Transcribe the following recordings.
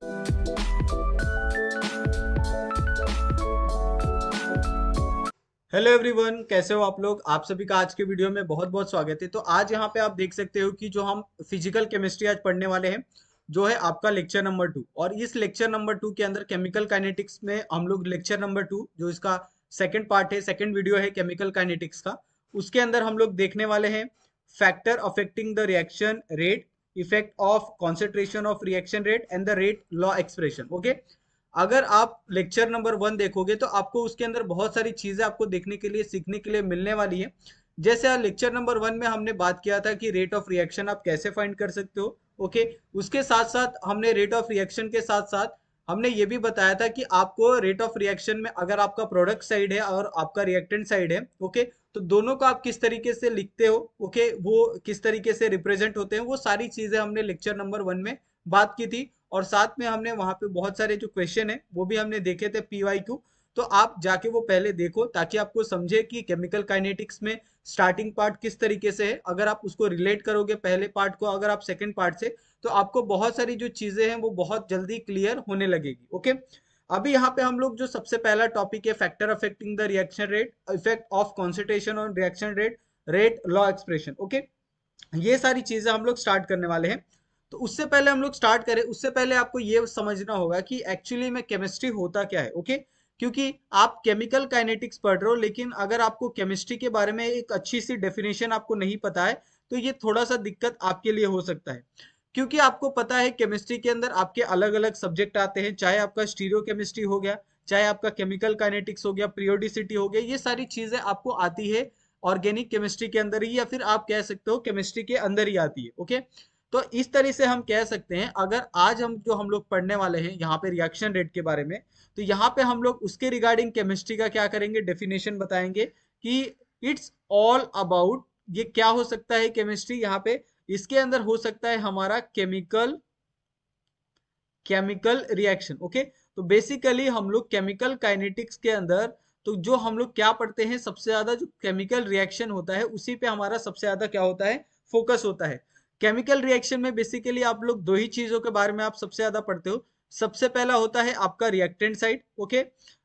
Hello everyone, कैसे हो आप लोग। आप सभी का आज के वीडियो में बहुत बहुत स्वागत है। तो आज यहाँ पे आप देख सकते हो कि जो हम फिजिकल केमिस्ट्री आज पढ़ने वाले हैं, जो है आपका लेक्चर नंबर 2। और इस लेक्चर नंबर 2 के अंदर केमिकल काइनेटिक्स में हम लोग लेक्चर नंबर 2, जो इसका सेकंड पार्ट है, सेकंड वीडियो है केमिकल काइनेटिक्स का, उसके अंदर हम लोग देखने वाले हैं factor affecting the reaction rate, effect of concentration of reaction rate and the rate law expression. Okay, अगर आप लेक्चर नंबर 1 देखोगे तो आपको उसके अंदर बहुत सारी चीजें आपको देखने के लिए, सीखने के लिए मिलने वाली है। जैसे लेक्चर नंबर 1 में हमने बात किया था कि रेट ऑफ रिएक्शन आप कैसे फाइंड कर सकते हो। ओके, उसके साथ साथ हमने रेट ऑफ रिएक्शन के साथ साथ हमने ये भी बताया था कि आपको रेट ऑफ रिएक्शन में अगर आपका प्रोडक्ट साइड है और आपका रिएक्टेंट साइड है, ओके, तो दोनों को आप किस तरीके से लिखते हो, ओके, वो किस तरीके से रिप्रेजेंट होते हैं, वो सारी चीजें हमने लेक्चर नंबर 1 में बात की थी। और साथ में हमने वहां पे बहुत सारे जो क्वेश्चन है वो भी हमने देखे थे, PYQ। तो आप जाके वो पहले देखो ताकि आपको समझे कि केमिकल काइनेटिक्स में स्टार्टिंग पार्ट किस तरीके से है। अगर आप उसको रिलेट करोगे पहले पार्ट को, अगर आप सेकंड पार्ट से, तो आपको बहुत सारी जो चीजें हैं वो बहुत जल्दी क्लियर होने लगेगी। ओके, अभी यहाँ पे हम लोग जो सबसे पहला टॉपिक है factor affecting the reaction rate, effect of concentration on reaction rate, rate law expression. Okay, ये सारी चीजें हम लोग स्टार्ट करने वाले हैं। तो उससे पहले हम लोग स्टार्ट करें, उससे पहले आपको ये समझना होगा कि एक्चुअली में केमिस्ट्री होता क्या है। ओके, क्योंकि आप केमिकल काइनेटिक्स पढ़ रहे हो, लेकिन अगर आपको केमिस्ट्री के बारे में एक अच्छी सी डेफिनेशन आपको नहीं पता है, तो ये थोड़ा सा दिक्कत आपके लिए हो सकता है। क्योंकि आपको पता है केमिस्ट्री के अंदर आपके अलग अलग सब्जेक्ट आते हैं, चाहे आपका स्टीरियो केमिस्ट्री हो गया, चाहे आपका केमिकल काइनेटिक्स हो गया, पीरियोडिसिटी हो गया, ये सारी चीजें आपको आती है ऑर्गेनिक केमिस्ट्री के अंदर ही, या फिर आप कह सकते हो केमिस्ट्री के अंदर ही आती है। ओके, तो इस तरह से हम कह सकते हैं, अगर आज हम लोग पढ़ने वाले हैं यहाँ पे रिएक्शन रेट के बारे में, तो यहाँ पे हम लोग उसके रिगार्डिंग केमिस्ट्री का क्या करेंगे, डेफिनेशन बताएंगे कि इट्स ऑल अबाउट, ये क्या हो सकता है केमिस्ट्री यहाँ पे। इसके अंदर हो सकता है हमारा केमिकल केमिकल रिएक्शन। ओके, तो बेसिकली हम लोग केमिकल काइनेटिक्स के अंदर, तो जो हम लोग क्या पढ़ते हैं, सबसे ज्यादा जो केमिकल रिएक्शन होता है उसी पे हमारा सबसे ज्यादा क्या होता है, फोकस होता है। केमिकल रिएक्शन में बेसिकली आप लोग दो ही चीजों के बारे में आप सबसे ज्यादा पढ़ते हो। सबसे पहला होता है आपका reactant side. Okay,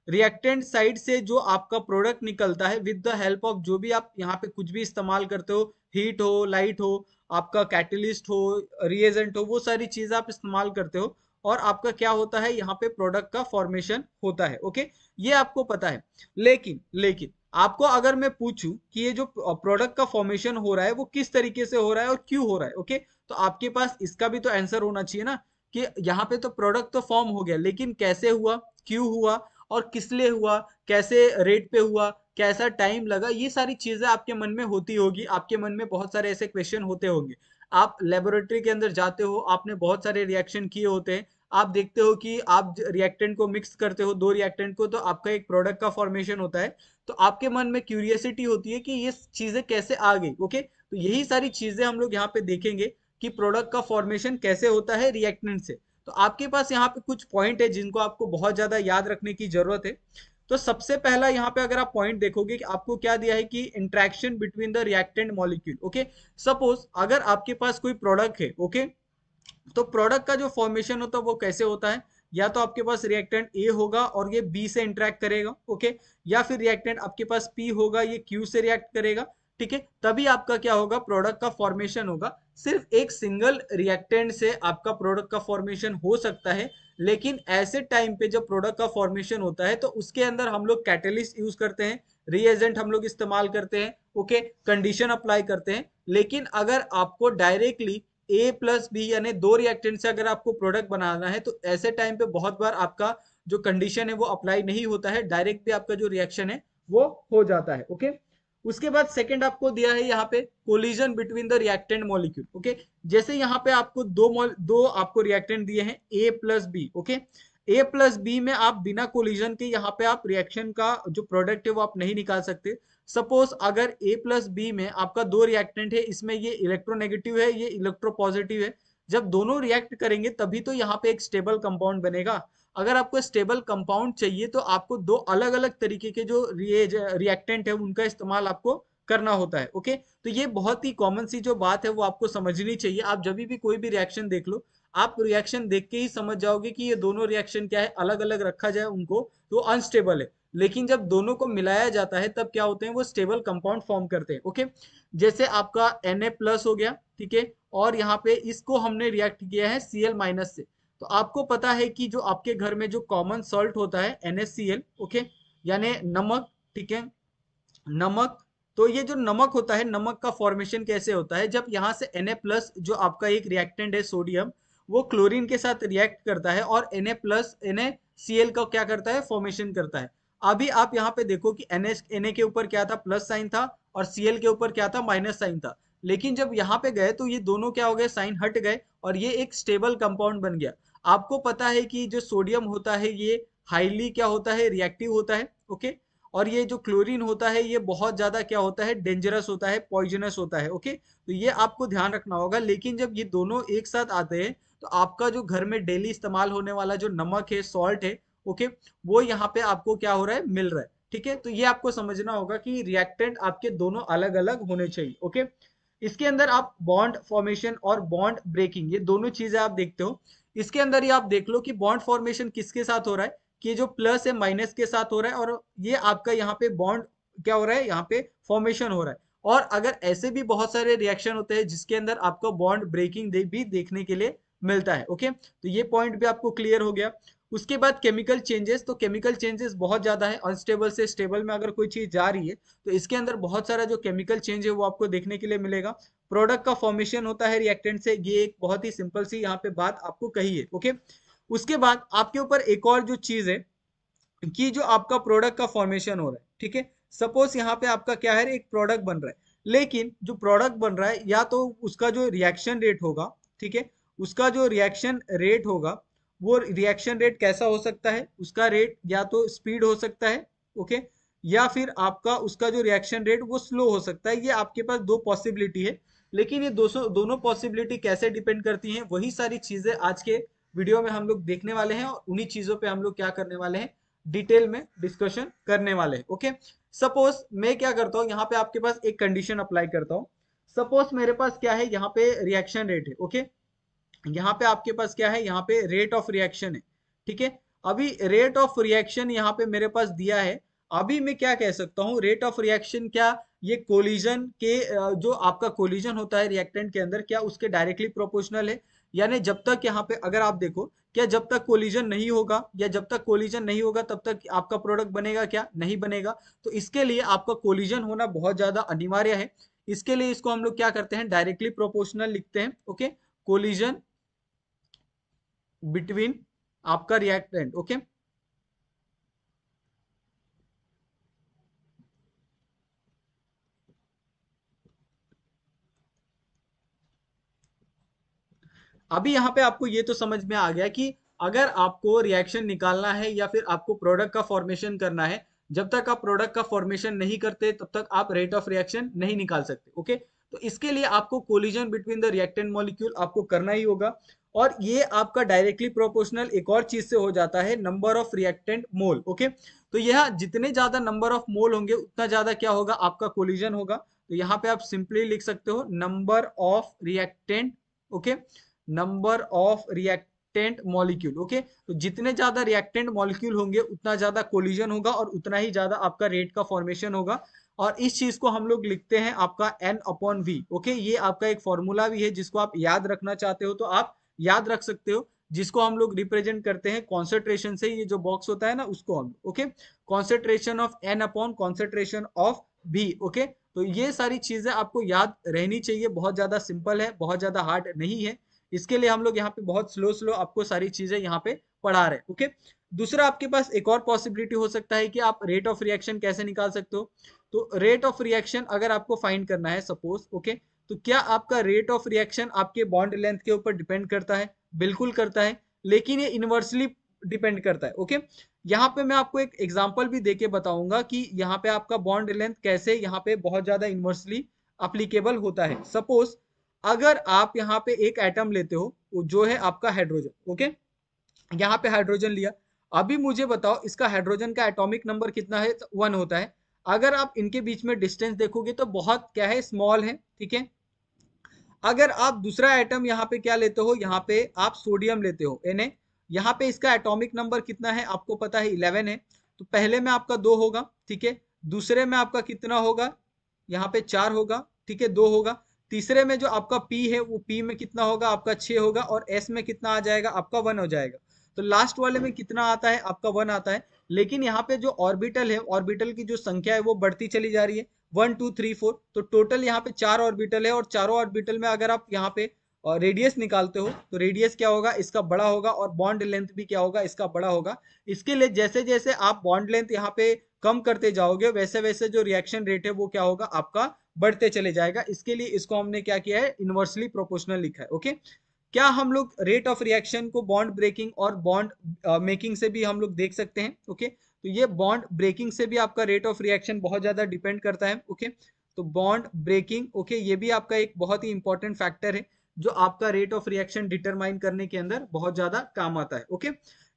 reactant side से जो आपका प्रोडक्ट निकलता है विद द हेल्प ऑफ जो भी आप यहाँ पे कुछ भी इस्तेमाल करते हो, हीट हो, लाइट हो, आपका कैटलिस्ट हो, रिएजेंट हो, वो सारी चीजें आप इस्तेमाल करते हो, और आपका क्या होता है यहाँ पे प्रोडक्ट का फॉर्मेशन होता है। ओके, ये आपको पता है। लेकिन लेकिन आपको अगर मैं पूछूं कि ये जो प्रोडक्ट का फॉर्मेशन हो रहा है वो किस तरीके से हो रहा है और क्यों हो रहा है, ओके, तो आपके पास इसका भी तो आंसर होना चाहिए ना, कि यहाँ पे तो प्रोडक्ट तो फॉर्म हो गया, लेकिन कैसे हुआ, क्यों हुआ, और किस लिए हुआ, कैसे रेट पे हुआ, कैसा टाइम लगा, ये सारी चीजें आपके मन में होती होगी। आपके मन में बहुत सारे ऐसे क्वेश्चन होते होंगे। आप लेबोरेटरी के अंदर जाते हो, आपने बहुत सारे रिएक्शन किए होते हैं, आप देखते हो कि आप रिएक्टेंट को मिक्स करते हो, दो रिएक्टेंट को, तो आपका एक प्रोडक्ट का फॉर्मेशन होता है। तो आपके मन में क्यूरियोसिटी होती है कि ये चीजें कैसे आ गई। ओके, तो यही सारी चीजें हम लोग यहाँ पे देखेंगे कि प्रोडक्ट का फॉर्मेशन कैसे होता है रिएक्टेंट से। तो आपके पास यहाँ पे कुछ पॉइंट है जिनको आपको बहुत ज्यादा याद रखने की जरूरत है। तो सबसे पहला यहाँ पे अगर आप पॉइंट देखोगे कि आपको क्या दिया है कि interaction between the reactant molecule. Okay, suppose अगर आपके पास कोई प्रोडक्ट है, ओके, तो प्रोडक्ट का जो फॉर्मेशन होता है वो कैसे होता है, या तो आपके पास रिएक्टेंट ए होगा और ये बी से इंटरेक्ट करेगा, ओके, या फिर रिएक्टेंट आपके पास पी होगा, ये क्यू से रिएक्ट करेगा। ठीक है, तभी आपका क्या होगा, प्रोडक्ट का फॉर्मेशन होगा। सिर्फ एक सिंगल रिएक्टेंट से आपका प्रोडक्ट का फॉर्मेशन हो सकता है, लेकिन ऐसे टाइम पे जब प्रोडक्ट का फॉर्मेशन होता है तो उसके अंदर हम लोग कैटलिस्ट यूज करते हैं, रिएजेंट हम लोग इस्तेमाल करते हैं, ओके, कंडीशन अप्लाई करते हैं। लेकिन अगर आपको डायरेक्टली ए प्लस बी यानी दो रिएक्टेंट से अगर आपको प्रोडक्ट बनाना है, तो ऐसे टाइम पे बहुत बार आपका जो कंडीशन है वो अप्लाई नहीं होता है, डायरेक्ट भी आपका जो रिएक्शन है वो हो जाता है। ओके, उसके बाद सेकंड आपको दिया है यहाँ पे collision between the reactant molecule. Okay, जैसे यहाँ पे आपको दो आपको रिएक्टेंट दिए हैं ए प्लस बी। ओके, ए प्लस बी में आप बिना कोलिजन के यहाँ पे आप रिएक्शन का जो प्रोडक्ट है वो आप नहीं निकाल सकते। सपोज अगर ए प्लस बी में आपका दो रिएक्टेंट है, इसमें ये इलेक्ट्रोनेगेटिव है, ये इलेक्ट्रोपॉजिटिव है, जब दोनों रिएक्ट करेंगे तभी तो यहाँ पे एक स्टेबल कंपाउंड बनेगा। अगर आपको स्टेबल कंपाउंड चाहिए तो आपको दो अलग अलग तरीके के जो रिएक्टेंट है उनका इस्तेमाल आपको करना होता है। ओके, तो ये बहुत ही कॉमन सी जो बात है वो आपको समझनी चाहिए। आप जब भी कोई भी रिएक्शन देख लो, आप रिएक्शन देख के ही समझ जाओगे कि ये दोनों रिएक्शन क्या है, अलग अलग रखा जाए उनको तो अनस्टेबल है, लेकिन जब दोनों को मिलाया जाता है तब क्या होते हैं, वो स्टेबल कंपाउंड फॉर्म करते हैं। ओके, जैसे आपका Na प्लस हो गया, ठीक है, और यहाँ पे इसको हमने रिएक्ट किया है Cl माइनस से। तो आपको पता है कि जो आपके घर में जो कॉमन सॉल्ट होता है NaCl, ओके, यानी नमक, ठीक है, नमक। तो ये जो नमक होता है, नमक का फॉर्मेशन कैसे होता है, जब यहाँ से Na प्लस जो आपका एक रिएक्टेंट है सोडियम, वो क्लोरीन के साथ रिएक्ट करता है और Na प्लस NaCl का क्या करता है, फॉर्मेशन करता है। अभी आप यहाँ पे देखो कि Na के ऊपर क्या था, प्लस साइन था, और Cl के ऊपर क्या था, माइनस साइन था। लेकिन जब यहाँ पे गए तो ये दोनों क्या हो गए, साइन हट गए और ये एक स्टेबल कंपाउंड बन गया। आपको पता है कि जो सोडियम होता है ये हाईली क्या होता है, रिएक्टिव होता है। ओके, और ये जो क्लोरीन होता है ये बहुत ज्यादा क्या होता है, डेंजरस होता है, पॉइजनस होता है। ओके, तो ये आपको ध्यान रखना होगा। लेकिन जब ये दोनों एक साथ आते हैं तो आपका जो घर में डेली इस्तेमाल होने वाला जो नमक है, सॉल्ट है, ओके, वो यहाँ पे आपको क्या हो रहा है, मिल रहा है। ठीक है, तो ये आपको समझना होगा कि रिएक्टेंट आपके दोनों अलग अलग होने चाहिए। ओके, इसके अंदर आप बॉन्ड फॉर्मेशन और बॉन्ड ब्रेकिंग, ये दोनों चीजें आप देखते हो। इसके अंदर ही आप देख लो कि बॉन्ड फॉर्मेशन किसके साथ हो रहा है, कि जो प्लस है माइनस के साथ हो रहा है, और ये आपका यहाँ पे बॉन्ड क्या हो रहा है, यहाँ पे फॉर्मेशन हो रहा है। और अगर ऐसे भी बहुत सारे रिएक्शन होते हैं जिसके अंदर आपको बॉन्ड ब्रेकिंग भी देखने के लिए मिलता है। ओके, तो ये पॉइंट भी आपको क्लियर हो गया। उसके बाद केमिकल चेंजेस, तो केमिकल चेंजेस बहुत ज्यादा है, अनस्टेबल से स्टेबल में अगर कोई चीज जा रही है तो इसके अंदर बहुत सारा जो केमिकल चेंज है वो आपको देखने के लिए मिलेगा। प्रोडक्ट का फॉर्मेशन होता है रिएक्टेंट से, ये एक बहुत ही सिंपल सी यहाँ पे बात आपको कही है। ओके, उसके बाद आपके ऊपर एक और जो चीज है कि जो आपका प्रोडक्ट का फॉर्मेशन हो रहा है, ठीक है, सपोज यहाँ पे आपका क्या है, एक प्रोडक्ट बन रहा है, लेकिन जो प्रोडक्ट बन रहा है या तो उसका जो रिएक्शन रेट होगा, ठीक है, उसका जो रिएक्शन रेट होगा, वो रिएक्शन रेट कैसा हो सकता है, उसका रेट या तो स्पीड हो सकता है, ओके, या फिर आपका उसका जो रिएक्शन रेट वो स्लो हो सकता है। ये आपके पास दो पॉसिबिलिटी है। लेकिन ये दोनों पॉसिबिलिटी कैसे डिपेंड करती हैं, वही सारी चीजें आज के वीडियो में हम लोग देखने वाले हैं, और उन्हीं चीजों पे हम लोग क्या करने वाले हैं, डिटेल में डिस्कशन करने वाले हैं। ओके, सपोज मैं क्या करता हूँ, यहाँ पे आपके पास एक कंडीशन अप्लाई करता हूँ। सपोज मेरे पास क्या है, यहाँ पे रिएक्शन रेट है, ओके, यहाँ पे आपके पास क्या है, यहाँ पे रेट ऑफ रिएक्शन है, ठीक है। अभी रेट ऑफ रिएक्शन यहाँ पे मेरे पास दिया है। अभी मैं क्या कह सकता हूँ, रेट ऑफ रिएक्शन क्या, ये कोलिजन के जो आपका कोलिजन होता है रिएक्टेंट के अंदर, क्या उसके डायरेक्टली प्रोपोर्शनल है। यानी जब तक यहाँ पे अगर आप देखो, क्या जब तक कोलिजन नहीं होगा, या जब तक कोलिजन नहीं होगा तब तक आपका प्रोडक्ट बनेगा क्या, नहीं बनेगा। तो इसके लिए आपका कोलिजन होना बहुत ज्यादा अनिवार्य है। इसके लिए इसको हम लोग क्या करते हैं, डायरेक्टली प्रोपोर्शनल लिखते हैं। ओके, कोलिजन बिटवीन आपका रिएक्टेंट। ओके, अभी यहाँ पे आपको ये तो समझ में आ गया कि अगर आपको रिएक्शन निकालना है या फिर आपको प्रोडक्ट का फॉर्मेशन करना है, जब तक आप प्रोडक्ट का फॉर्मेशन नहीं करते तब तक आप रेट ऑफ रिएक्शन नहीं निकाल सकते। ओके, तो इसके लिए आपको collision between the reactant molecule आपको करना ही होगा। और ये आपका डायरेक्टली प्रोपोर्शनल एक और चीज से हो जाता है, number of reactant mole. Okay, तो यह जितने ज्यादा नंबर ऑफ मोल होंगे उतना ज्यादा क्या होगा, आपका कोलिजन होगा। तो यहाँ पे आप सिंपली लिख सकते हो number of reactant. Okay, number of reactant molecule. Okay, तो जितने ज्यादा रिएक्टेंट मॉलिक्यूल होंगे उतना ज्यादा कोलिजन होगा और उतना ही ज्यादा आपका रेट का फॉर्मेशन होगा। और इस चीज को हम लोग लिखते हैं आपका N अपॉन V। ओके, ये आपका एक फॉर्मूला भी है, जिसको आप याद रखना चाहते हो तो आप याद रख सकते हो, जिसको हम लोग रिप्रेजेंट करते हैं कॉन्सेंट्रेशन से। ये जो बॉक्स होता है ना, उसको हम, okay, concentration of N upon concentration of V। Okay, तो ये सारी चीजें आपको याद रहनी चाहिए, बहुत ज्यादा सिंपल है, बहुत ज्यादा हार्ड नहीं है। इसके लिए हम लोग यहाँ पे बहुत स्लो स्लो आपको सारी चीजें यहाँ पे पढ़ा रहे हैं। ओके, दूसरा आपके पास एक और पॉसिबिलिटी हो सकता है कि आप रेट ऑफ रिएक्शन कैसे निकाल सकते हो। तो रेट ऑफ रिएक्शन अगर आपको फाइंड करना है सपोज, ओके, तो क्या आपका रेट ऑफ रिएक्शन आपके बॉन्ड लेंथ के ऊपर डिपेंड करता है, बिल्कुल करता है, लेकिन ये इनवर्सली डिपेंड करता है। ओके, यहाँ पे मैं आपको एक एग्जांपल भी देके बताऊंगा कि यहाँ पे आपका बॉन्ड लेंथ कैसे यहाँ पे बहुत ज्यादा इनवर्सली अप्लीकेबल होता है। सपोज अगर आप यहाँ पे एक एटम लेते हो, जो है आपका हाइड्रोजन। ओके, यहाँ पे हाइड्रोजन लिया। अभी मुझे बताओ इसका हाइड्रोजन का एटॉमिक नंबर कितना है, तो 1 होता है। अगर आप इनके बीच में डिस्टेंस देखोगे तो बहुत क्या है, स्मॉल है, ठीक है। अगर आप दूसरा एटम यहाँ पे क्या लेते हो, यहाँ पे आप सोडियम लेते हो Na, यहाँ पे इसका एटॉमिक नंबर कितना है आपको पता है 11 है। तो पहले में आपका 2 होगा, ठीक है। दूसरे में आपका कितना होगा, यहाँ पे 4 होगा, ठीक है, 2 होगा। तीसरे में जो आपका P है वो P में कितना होगा आपका 6 होगा, और S में कितना आ जाएगा आपका 1 हो जाएगा। तो लास्ट वाले में कितना आता है आपका 1 आता है। लेकिन यहाँ पे जो ऑर्बिटल है, ऑर्बिटल की जो संख्या है वो बढ़ती चली जा रही है, 1 2 3 4। तो टोटल यहाँ पे 4 ऑर्बिटल है, और चारों ऑर्बिटल में अगर आप यहाँ पे रेडियस निकालते हो तो रेडियस क्या होगा इसका बड़ा होगा, और बॉन्ड लेंथ भी क्या होगा इसका बड़ा होगा। इसके लिए जैसे जैसे आप बॉन्ड लेंथ यहाँ पे कम करते जाओगे वैसे वैसे जो रिएक्शन रेट है वो क्या होगा आपका बढ़ते चले जाएगा। इसके लिए इसको हमने क्या किया है, इनवर्सली प्रोपोर्शनल लिखा है। ओके, क्या हम लोग रेट ऑफ रिएक्शन को बॉन्ड ब्रेकिंग और बॉन्ड मेकिंग से भी हम लोग देख सकते हैं। ओके, तो ये बॉन्ड ब्रेकिंग से भी आपका रेट ऑफ रिएक्शन बहुत ज्यादा डिपेंड करता है। ओके, तो बॉन्ड ब्रेकिंग, ओके, ये भी आपका एक बहुत ही इंपॉर्टेंट फैक्टर है जो आपका रेट ऑफ रिएक्शन डिटरमाइन करने के अंदर बहुत ज्यादा काम आता है। ओके,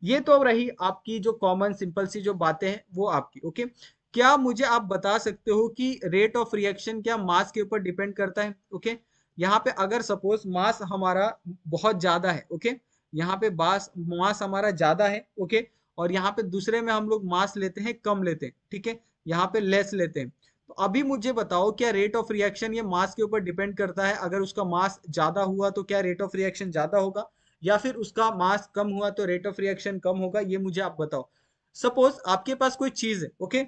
ये तो रही आपकी जो कॉमन सिंपल सी जो बातें हैं वो आपकी। ओके, क्या मुझे आप बता सकते हो कि रेट ऑफ रिएक्शन क्या मास के ऊपर डिपेंड करता है? ओके, यहाँ पे अगर सपोज मास हमारा बहुत ज्यादा है, ओके, यहाँ पे मास हमारा ज्यादा है, ओके, और यहाँ पे दूसरे में हम लोग मास लेते हैं कम लेते हैं, ठीक है, यहाँ पे लेस लेते हैं। तो अभी मुझे बताओ क्या रेट ऑफ रिएक्शन ये मास के ऊपर डिपेंड करता है? अगर उसका मास ज्यादा हुआ तो क्या रेट ऑफ रिएक्शन ज्यादा होगा, या फिर उसका मास कम हुआ तो रेट ऑफ रिएक्शन कम होगा? ये मुझे आप बताओ। सपोज आपके पास कोई चीज है, ओके,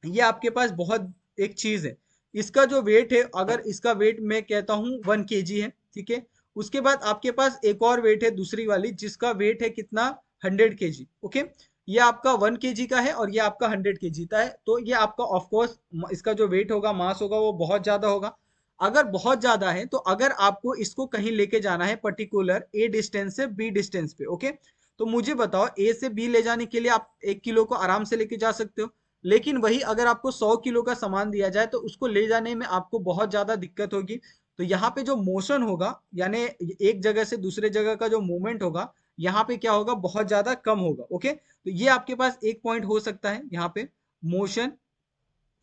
ये आपके पास बहुत एक चीज है, इसका जो वेट है, अगर इसका वेट मैं कहता हूँ 1 kg है, ठीक है, उसके बाद आपके पास एक और वेट है दूसरी वाली जिसका वेट है कितना 100 kg। ओके, ये आपका 1 kg का है और ये आपका 100 kg का है। तो ये आपका ऑफकोर्स इसका जो वेट होगा मास होगा वो बहुत ज्यादा होगा। अगर बहुत ज्यादा है तो अगर आपको इसको कहीं लेके जाना है पर्टिकुलर ए डिस्टेंस से बी डिस्टेंस पे, ओके, तो मुझे बताओ ए से बी ले जाने के लिए आप 1 किलो को आराम से लेके जा सकते हो। लेकिन वही अगर आपको 100 किलो का सामान दिया जाए तो उसको ले जाने में आपको बहुत ज्यादा दिक्कत होगी। तो यहाँ पे जो मोशन होगा, यानी एक जगह से दूसरे जगह का जो मूवमेंट होगा, यहाँ पे क्या होगा बहुत ज्यादा कम होगा। ओके, तो ये आपके पास एक पॉइंट हो सकता है यहाँ पे, motion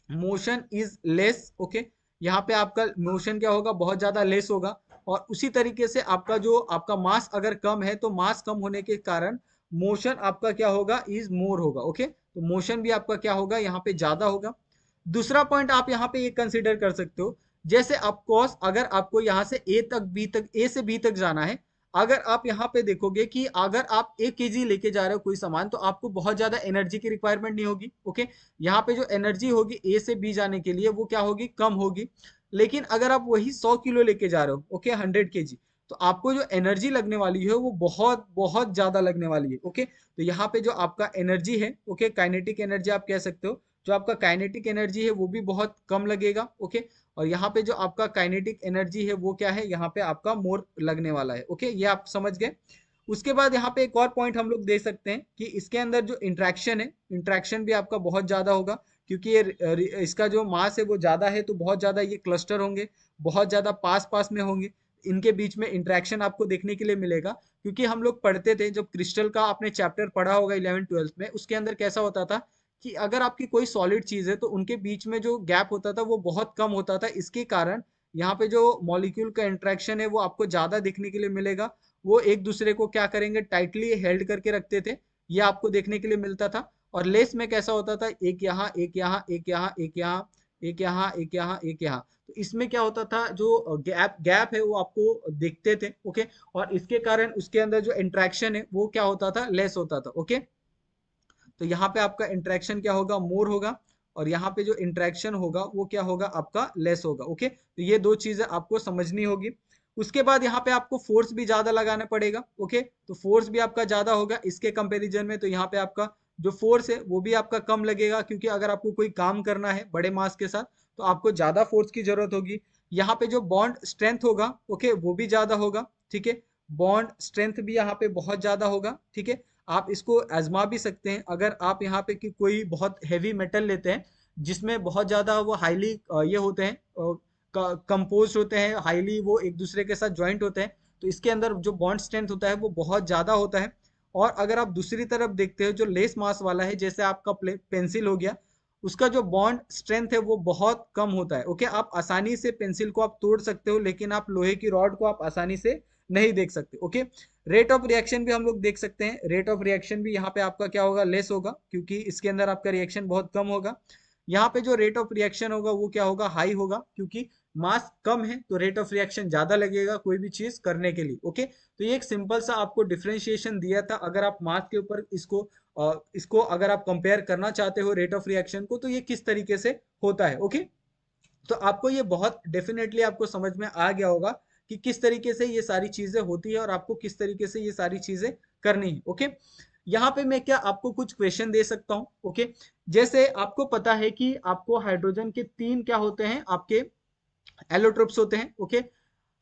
motion is less. Okay, यहाँ पे आपका मोशन क्या होगा बहुत ज्यादा लेस होगा। और उसी तरीके से आपका जो आपका मास अगर कम है तो मास कम होने के कारण मोशन आपका क्या होगा इज मोर होगा। ओके, तो मोशन भी आपका क्या होगा यहाँ पे ज्यादा होगा। दूसरा पॉइंट आप यहाँ पे ये कंसिडर कर सकते हो, जैसे ऑफकोर्स अगर आपको यहाँ से ए से बी तक जाना है, अगर आप यहाँ पे देखोगे कि अगर आप 1 kg लेके जा रहे हो कोई सामान तो आपको बहुत ज्यादा एनर्जी की रिक्वायरमेंट नहीं होगी। ओके, यहाँ पे जो एनर्जी होगी ए से बी जाने के लिए वो क्या होगी कम होगी। लेकिन अगर आप वही 100 किलो लेके जा रहे हो, ओके, 100 kg, तो आपको जो एनर्जी लगने वाली है वो बहुत बहुत ज्यादा लगने वाली है। ओके, तो यहाँ पे जो आपका एनर्जी है, ओके, काइनेटिक एनर्जी आप कह सकते हो, जो आपका काइनेटिक एनर्जी है वो भी बहुत कम लगेगा। ओके, और यहाँ पे जो आपका काइनेटिक एनर्जी है वो क्या है यहाँ पे आपका मोर लगने वाला है। ओके, ये आप समझ गए। उसके बाद यहाँ पे एक और पॉइंट हम लोग दे सकते हैं कि इसके अंदर जो इंट्रैक्शन है, इंट्रैक्शन भी आपका बहुत ज्यादा होगा, क्योंकि ये इसका जो मास है वो ज्यादा है तो बहुत ज्यादा ये क्लस्टर होंगे, बहुत ज्यादा पास पास में होंगे, इनके बीच में इंट्रैक्शन आपको देखने के लिए मिलेगा। क्योंकि हम लोग पढ़ते थे जब क्रिस्टल का आपने चैप्टर पढ़ा होगा 11th-12th में, उसके अंदर कैसा होता था कि अगर आपकी कोई सॉलिड चीज है तो उनके बीच में जो गैप होता था वो बहुत कम होता था। इसके कारण यहाँ पे जो मॉलिक्यूल का इंट्रैक्शन है वो आपको ज्यादा देखने के लिए मिलेगा। वो एक दूसरे को क्या करेंगे टाइटली हेल्ड करके रखते थे, ये आपको देखने के लिए मिलता था। और लेस में कैसा होता था, एक यहाँ एक यहाँ एक यहाँ एक यहाँ एक यहाँ एक यहाँ एक यहाँ, तो इसमें क्या होता था जो गैप गैप है वो आपको देखते थे। ओके, और इसके कारण उसके अंदर जो इंट्रैक्शन है वो क्या होता था लेस होता था। ओके, तो यहाँ पे आपका इंट्रैक्शन क्या होगा मोर होगा, और यहाँ पे जो इंट्रैक्शन होगा वो क्या होगा आपका लेस होगा। ओके, तो ये दो चीजें आपको समझनी होगी। उसके बाद यहाँ पे आपको फोर्स भी ज्यादा लगाना पड़ेगा। ओके, तो फोर्स भी आपका ज्यादा होगा इसके कंपैरिजन में। तो यहाँ पे आपका जो फोर्स है वो भी आपका कम लगेगा, क्योंकि अगर आपको कोई काम करना है बड़े मास के साथ तो आपको ज्यादा फोर्स की जरूरत होगी। यहाँ पे जो बॉन्ड स्ट्रेंथ होगा, ओके, वो भी ज्यादा होगा, ठीक है, बॉन्ड स्ट्रेंथ भी यहाँ पे बहुत ज्यादा होगा, ठीक है। आप इसको आजमा भी सकते हैं, अगर आप यहाँ पे कि कोई बहुत हैवी मेटल लेते हैं जिसमें बहुत ज्यादा वो हाईली ये होते हैं कंपोज होते हैं, हाईली वो एक दूसरे के साथ ज्वाइंट होते हैं, तो इसके अंदर जो बॉन्ड स्ट्रेंथ होता है वो बहुत ज्यादा होता है। और अगर आप दूसरी तरफ देखते हो जो लेस मास वाला है, जैसे आपका पेंसिल हो गया, उसका जो बॉन्ड स्ट्रेंथ है वो बहुत कम होता है। ओके, आप आसानी से पेंसिल को आप तोड़ सकते हो, लेकिन आप लोहे की रॉड को आप आसानी से नहीं देख सकते। ओके, रेट ऑफ रिएक्शन भी हम लोग देख सकते हैं। रेट ऑफ रिएक्शन भी यहाँ पे आपका क्या होगा, लेस होगा, क्योंकि इसके अंदर आपका रिएक्शन बहुत कम होगा। यहाँ पे जो रेट ऑफ रिएक्शन होगा वो क्या होगा, हाई होगा, क्योंकि मास कम है तो रेट ऑफ रिएक्शन ज्यादा लगेगा कोई भी चीज करने के लिए। ओके, तो ये एक सिंपल सा आपको डिफरेंशिएशन दिया था। अगर आप मास के ऊपर इसको अगर आप कंपेयर करना चाहते हो रेट ऑफ रिएक्शन को, तो ये किस तरीके से होता है। ओके, तो आपको ये बहुत डेफिनेटली आपको समझ में आ गया होगा कि किस तरीके से ये सारी चीजें होती है और आपको किस तरीके से ये सारी चीजें करनी है। ओके, यहाँ पे मैं क्या आपको कुछ क्वेश्चन दे सकता हूँ। ओके, जैसे आपको पता है कि आपको हाइड्रोजन के तीन क्या होते हैं, आपके एलोट्रोप्स होते हैं। ओके,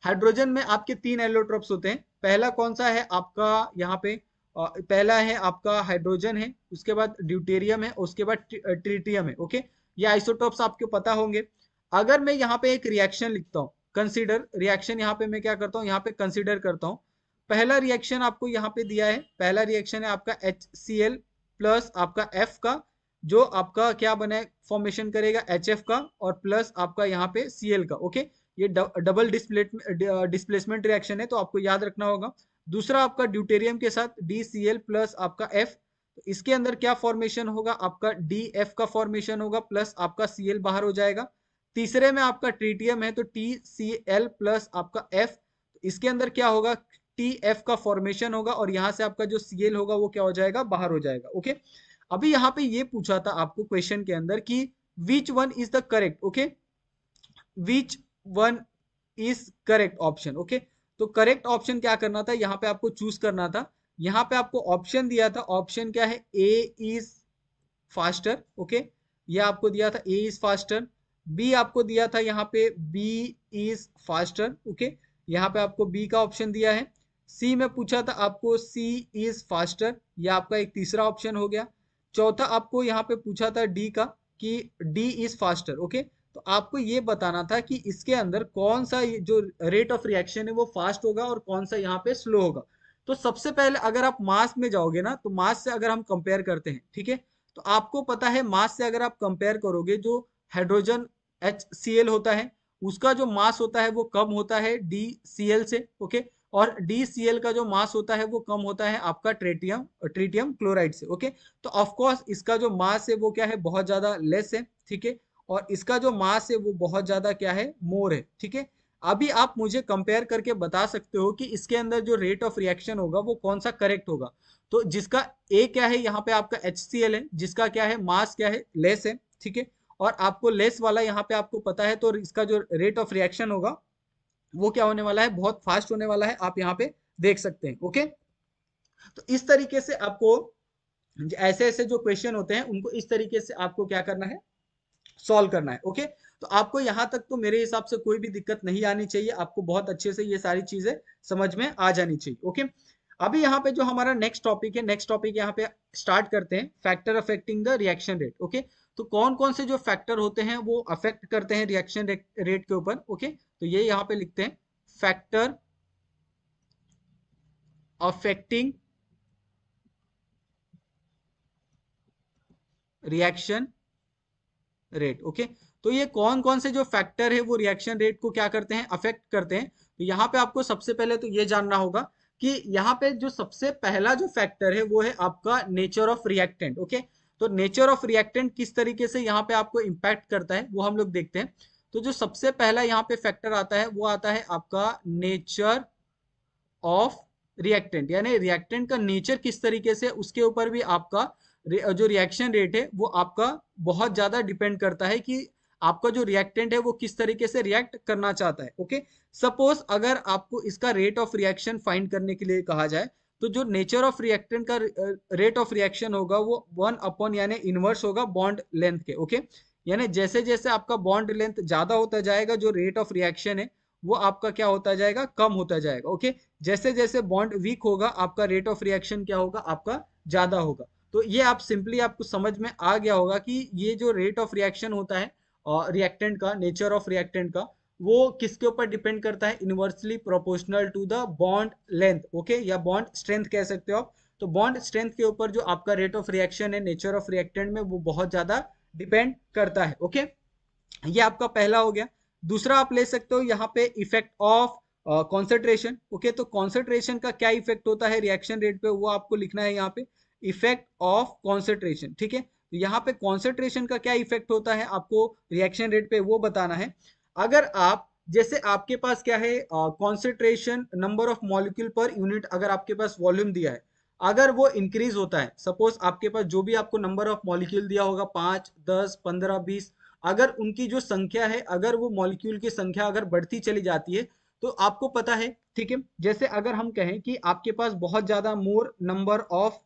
हाइड्रोजन में आपके तीन एलोट्रोप्स होते हैं। पहला कौन सा है आपका, यहाँ पे पहला है आपका हाइड्रोजन है, उसके बाद ड्यूटेरियम है, उसके बाद ट्रिटियम है। ओके, ये आइसोटोप्स आपको पता होंगे। अगर मैं यहाँ पे एक रिएक्शन लिखता हूँ, कंसीडर रिएक्शन, यहाँ पे मैं क्या करता हूँ, यहाँ पे कंसीडर करता हूँ। पहला रिएक्शन आपको यहाँ पे दिया है, पहला रिएक्शन है आपका HCl प्लस आपका F का, जो आपका क्या बना है, फॉर्मेशन करेगा HF का, और प्लस आपका यहाँ पे Cl का। ओके, ये डबल डिस्प्लेसमेंट रिएक्शन है, तो आपको याद रखना होगा। दूसरा आपका ड्यूटेरियम के साथ DCl प्लस आपका F, तो इसके अंदर क्या फॉर्मेशन होगा, आपका DF का फॉर्मेशन होगा, प्लस आपका Cl बाहर हो जाएगा। तीसरे में आपका ट्रीटियम है, तो TCl प्लस आपका F, तो इसके अंदर क्या होगा, TF का फॉर्मेशन होगा, और यहाँ से आपका जो Cl होगा वो क्या हो जाएगा, बाहर हो जाएगा। ओके, अभी यहाँ पे ये पूछा था आपको क्वेश्चन के अंदर कि which one is the correct. Okay, which one is correct option. Okay, तो करेक्ट ऑप्शन क्या करना था, यहाँ पे आपको चूज करना था। यहाँ पे आपको ऑप्शन दिया था, ऑप्शन क्या है, ए इज फास्टर। ओके, ये आपको दिया था ए इज फास्टर। बी आपको दिया था यहाँ पे बी इज फास्टर। ओके, यहाँ पे आपको बी का ऑप्शन दिया है। सी में पूछा था आपको सी इज फास्टर, यह आपका एक तीसरा ऑप्शन हो गया। चौथा आपको यहाँ पे पूछा था डी का, कि डी इज फास्टर। ओके, तो आपको ये बताना था कि इसके अंदर कौन सा जो रेट ऑफ रिएक्शन है वो फास्ट होगा और कौन सा यहाँ पे स्लो होगा। तो सबसे पहले अगर आप मास में जाओगे ना, तो मास से अगर हम कंपेयर करते हैं, ठीक है, तो आपको पता है मास से अगर आप कंपेयर करोगे, जो हाइड्रोजन HCl होता है उसका जो मास होता है वो कम होता है DCl से। ओके, और DCl का जो मास होता है वो कम होता है आपका ट्रीटियम क्लोराइड से। ओके, तो ऑफ कोर्स इसका जो मास है वो क्या है, बहुत ज्यादा लेस है। ठीक है, और इसका जो मास है वो बहुत ज्यादा क्या है, मोर है। ठीक है, अभी आप मुझे कंपेयर करके बता सकते हो कि इसके अंदर जो रेट ऑफ रिएक्शन होगा वो कौन सा करेक्ट होगा। तो जिसका ए क्या है, यहाँ पे आपका HCl है, जिसका क्या है, मास क्या है, लेस है। ठीक है, और आपको लेस वाला यहाँ पे आपको पता है, तो इसका जो रेट ऑफ रिएक्शन होगा वो क्या होने वाला है, बहुत फास्ट होने वाला है, आप यहाँ पे देख सकते हैं। ओके, तो इस तरीके से आपको ऐसे ऐसे जो क्वेश्चन होते हैं उनको इस तरीके से आपको क्या करना है, सॉल्व करना है। ओके, तो आपको यहां तक तो मेरे हिसाब से कोई भी दिक्कत नहीं आनी चाहिए, आपको बहुत अच्छे से ये सारी चीजें समझ में आ जानी चाहिए। ओके, अभी यहाँ पे जो हमारा नेक्स्ट टॉपिक है, नेक्स्ट टॉपिक यहाँ पे स्टार्ट करते हैं, factor affecting the reaction rate. Okay, तो कौन कौन से जो फैक्टर होते हैं वो अफेक्ट करते हैं रिएक्शन रेट के ऊपर। ओके, तो ये यहाँ पे लिखते हैं, factor affecting reaction rate. Okay, तो ये कौन कौन से जो फैक्टर है वो रिएक्शन रेट को क्या करते हैं, अफेक्ट करते हैं। तो यहाँ पे आपको सबसे पहले तो ये जानना होगा कि यहाँ पे जो सबसे पहला जो फैक्टर है वो है आपका नेचर ऑफ रिएक्टेंट। ओके, तो नेचर ऑफ रिएक्टेंट किस तरीके से यहाँ पे आपको इम्पैक्ट करता है वो हम लोग देखते हैं। तो जो सबसे पहला यहाँ पे फैक्टर आता है वो आता है आपका नेचर ऑफ रिएक्टेंट, यानी रिएक्टेंट का नेचर किस तरीके से, उसके ऊपर भी आपका जो रिएक्शन रेट है वो आपका बहुत ज्यादा डिपेंड करता है कि आपका जो रिएक्टेंट है वो किस तरीके से रिएक्ट करना चाहता है। ओके, सपोज अगर आपको इसका रेट ऑफ रिएक्शन फाइंड करने के लिए कहा जाए, तो जो नेचर ऑफ रिएक्टेंट का रेट ऑफ रिएक्शन होगा वो 1 यानी इनवर्स होगा बॉन्ड लेंथ के। ओके, यानी जैसे जैसे आपका बॉन्ड लेंथ ज्यादा होता जाएगा, जो रेट ऑफ रिएक्शन है वो आपका क्या होता जाएगा, कम होता जाएगा। ओके, जैसे जैसे बॉन्ड वीक होगा आपका रेट ऑफ रिएक्शन क्या होगा, आपका ज्यादा होगा। तो ये आप सिंपली आपको समझ में आ गया होगा कि ये जो रेट ऑफ रिएक्शन होता है रिएक्टेंट का, नेचर ऑफ रिएक्टेंट का, वो किसके ऊपर डिपेंड करता है, inversely proportional to the bond length. Okay, या बॉन्ड स्ट्रेंथ कह सकते हो आप। तो बॉन्ड स्ट्रेंथ के ऊपर जो आपका रेट ऑफ रिएक्शन है नेचर ऑफ रिएक्टेंट में, वो बहुत ज्यादा डिपेंड करता है। ओके, ये आपका पहला हो गया। दूसरा आप ले सकते हो यहाँ पे इफेक्ट ऑफ कॉन्सेंट्रेशन। ओके, तो कॉन्सेंट्रेशन का क्या इफेक्ट होता है रिएक्शन रेट पे, वो आपको लिखना है यहाँ पे, इफेक्ट ऑफ कॉन्सेंट्रेशन। ठीक है, तो यहाँ पे कॉन्सेंट्रेशन का क्या इफेक्ट होता है आपको रिएक्शन रेट पे वो बताना है। अगर आप, जैसे आपके पास क्या है, concentration number of molecule per unit, अगर आपके पास वॉल्यूम दिया है, अगर वो इंक्रीज होता है, सपोज आपके पास जो भी आपको नंबर ऑफ मॉलिक्यूल दिया होगा 5, 10, 15, 20, अगर उनकी जो संख्या है, अगर वो मॉलिक्यूल की संख्या अगर बढ़ती चली जाती है, तो आपको पता है, ठीक है, जैसे अगर हम कहें कि आपके पास बहुत ज्यादा मोर नंबर ऑफ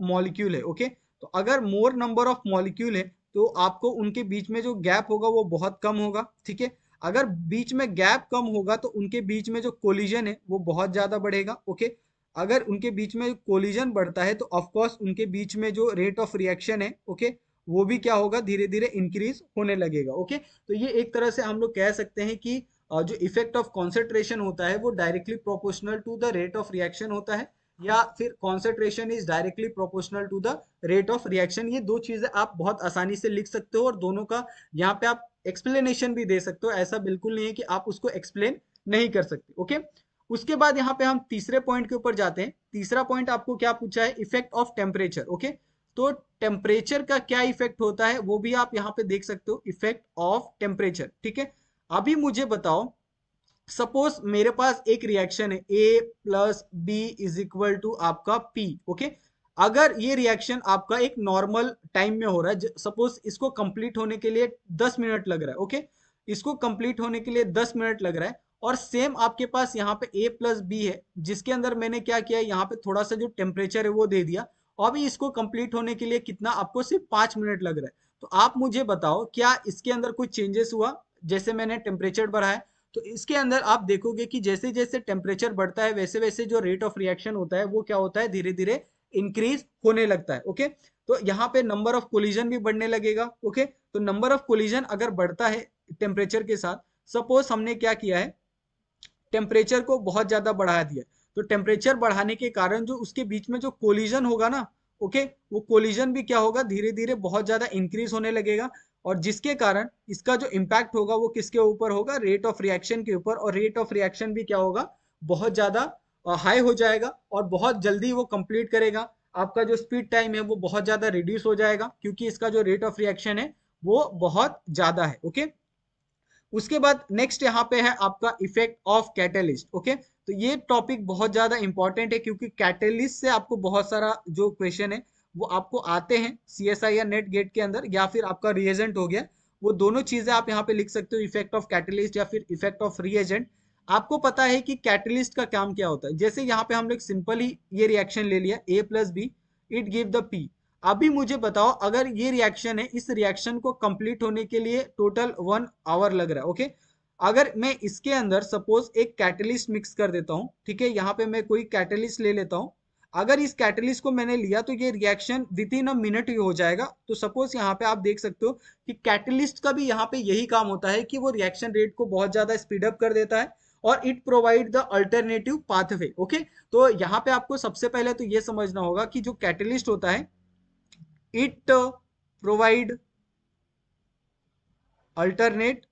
मॉलिक्यूल है। ओके, तो अगर मोर नंबर ऑफ मॉलिक्यूल है, तो आपको उनके बीच में जो गैप होगा वो बहुत कम होगा। ठीक है, अगर बीच में गैप कम होगा तो उनके बीच में जो कोलिजन है वो बहुत ज्यादा बढ़ेगा। ओके, अगर उनके बीच में कोलिजन बढ़ता है तो ऑफ कोर्स उनके बीच में जो रेट ऑफ रिएक्शन है, ओके, वो भी क्या होगा, धीरे धीरे इंक्रीज होने लगेगा। ओके, तो ये एक तरह से हम लोग कह सकते हैं कि जो इफेक्ट ऑफ कॉन्सेंट्रेशन होता है वो directly proportional to the rate of reaction होता है, या फिर concentration is directly proportional to the rate of reaction. ये दो चीजें आप बहुत आसानी से लिख सकते हो, और दोनों का यहाँ पे आप एक्सप्लेनेशन भी दे सकते हो। ऐसा बिल्कुल नहीं है कि आप उसको एक्सप्लेन नहीं कर सकते। ओके, उसके बाद यहाँ पे हम तीसरे पॉइंट के ऊपर जाते हैं। तीसरा पॉइंट आपको क्या पूछा है, इफेक्ट ऑफ टेम्परेचर। ओके, तो टेम्परेचर का क्या इफेक्ट होता है वो भी आप यहाँ पे देख सकते हो, इफेक्ट ऑफ टेम्परेचर। ठीक है, अभी मुझे बताओ, सपोज मेरे पास एक रिएक्शन है, A plus B is equal to आपका पी। ओके, अगर ये रिएक्शन आपका एक नॉर्मल टाइम में हो रहा है, सपोज इसको कंप्लीट होने के लिए 10 मिनट लग रहा है। ओके, इसको कंप्लीट होने के लिए 10 मिनट लग रहा है, और सेम आपके पास यहाँ पे ए प्लस बी है, जिसके अंदर मैंने क्या किया, यहाँ पे थोड़ा सा जो टेम्परेचर है वो दे दिया, और अभी इसको कंप्लीट होने के लिए कितना आपको सिर्फ 5 मिनट लग रहा है। तो आप मुझे बताओ, क्या इसके अंदर कोई चेंजेस हुआ जैसे मैंने टेम्परेचर बढ़ाया? तो इसके अंदर आप देखोगे कि जैसे जैसे टेम्परेचर बढ़ता है वैसे वैसे जो रेट ऑफ रिएक्शन होता है वो क्या होता है, धीरे धीरे इंक्रीज होने लगता है। ओके, तो यहाँ पे नंबर ऑफ कोलिजन भी बढ़ने लगेगा। ओके, तो नंबर ऑफ कोलिजन अगर बढ़ता है टेम्परेचर के साथ, सपोज हमने क्या किया है, टेम्परेचर को बहुत ज्यादा बढ़ा दिया, तो टेम्परेचर बढ़ाने के कारण जो उसके बीच में जो कोलिजन होगा ना, ओके, वो कोलिजन भी क्या होगा, धीरे धीरे बहुत ज्यादा इंक्रीज होने लगेगा, और जिसके कारण इसका जो इम्पैक्ट होगा वो किसके ऊपर होगा, रेट ऑफ रिएक्शन के ऊपर, और रेट ऑफ रिएक्शन भी क्या होगा, बहुत ज्यादा हाई हो जाएगा, और बहुत जल्दी वो कंप्लीट करेगा। आपका जो स्पीड टाइम है वो बहुत ज्यादा रिड्यूस हो जाएगा, क्योंकि इसका जो रेट ऑफ रिएक्शन है वो बहुत ज्यादा है। ओके, उसके बाद नेक्स्ट यहाँ पे है आपका इफेक्ट ऑफ कैटलिस्ट। ओके, तो ये टॉपिक बहुत ज्यादा इंपॉर्टेंट है, क्योंकि कैटलिस्ट से आपको बहुत सारा जो क्वेश्चन है वो आपको आते हैं सीएसआई या नेट गेट के अंदर, या फिर आपका रिएजेंट हो गया, वो दोनों चीजें आप यहाँ पे लिख सकते हो, इफेक्ट ऑफ कैटलिस्ट या फिर इफेक्ट ऑफ रिएजेंट। आपको पता है कि कैटलिस्ट का काम क्या होता है, जैसे यहाँ पे हम लोग सिंपल ही ये रिएक्शन ले लिया, A plus B it give the P. अभी मुझे बताओ, अगर ये रिएक्शन है, इस रिएक्शन को कंप्लीट होने के लिए टोटल 1 आवर लग रहा है। ओके, अगर मैं इसके अंदर सपोज एक कैटलिस्ट मिक्स कर देता हूँ, ठीक है, यहाँ पे मैं कोई कैटलिस्ट ले लेता हूँ, अगर इस कैटलिस्ट को मैंने लिया तो ये reaction within a minute ही हो जाएगा। तो सपोज यहाँ पे आप देख सकते हो कि कैटलिस्ट का भी यहाँ पे यही काम होता है कि वो रिएक्शन रेट को बहुत ज्यादा स्पीड अप कर देता है, और it provide the alternative pathway. Okay, तो यहाँ पे आपको सबसे पहले तो ये समझना होगा कि जो कैटलिस्ट होता है, it provide alternate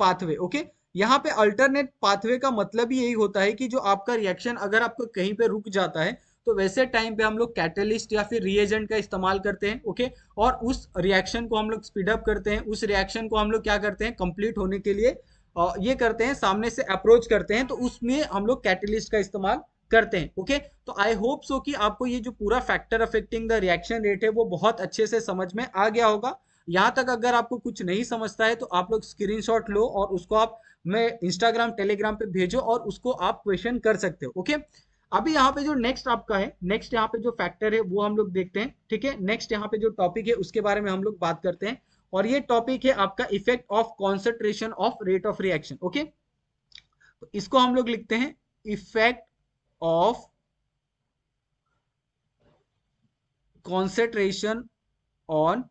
pathway. Okay, यहाँ पे अल्टरनेट पाथवे का मतलब ही यही होता है कि जो आपका रिएक्शन अगर आपको कहीं पे रुक जाता है, तो वैसे टाइम पे हम लोग कैटलिस्ट या फिर रिएजेंट का इस्तेमाल करते हैं। ओके, और उस रिएक्शन को हम लोग स्पीड अप करते हैं, उस रिएक्शन को हम लोग क्या करते हैं, कंप्लीट होने के लिए ये करते हैं, सामने से अप्रोच करते हैं, तो उसमें हम लोग कैटलिस्ट का इस्तेमाल करते हैं। ओके, तो आई होप सो कि आपको ये जो पूरा factor affecting the reaction rate है वो बहुत अच्छे से समझ में आ गया होगा। यहाँ तक अगर आपको कुछ नहीं समझता है तो आप लोग स्क्रीनशॉट लो और उसको आप मैं इंस्टाग्राम टेलीग्राम पे भेजो, और उसको आप क्वेश्चन कर सकते हो। ओके, अभी यहाँ पे जो नेक्स्ट आपका है, नेक्स्ट यहाँ पे जो फैक्टर है वो हम लोग देखते हैं। ठीक है, नेक्स्ट यहाँ पे जो टॉपिक है उसके बारे में हम लोग बात करते हैं, और ये टॉपिक है आपका effect of concentration of rate of reaction. Okay, तो इसको हम लोग लिखते हैं effect of concentration on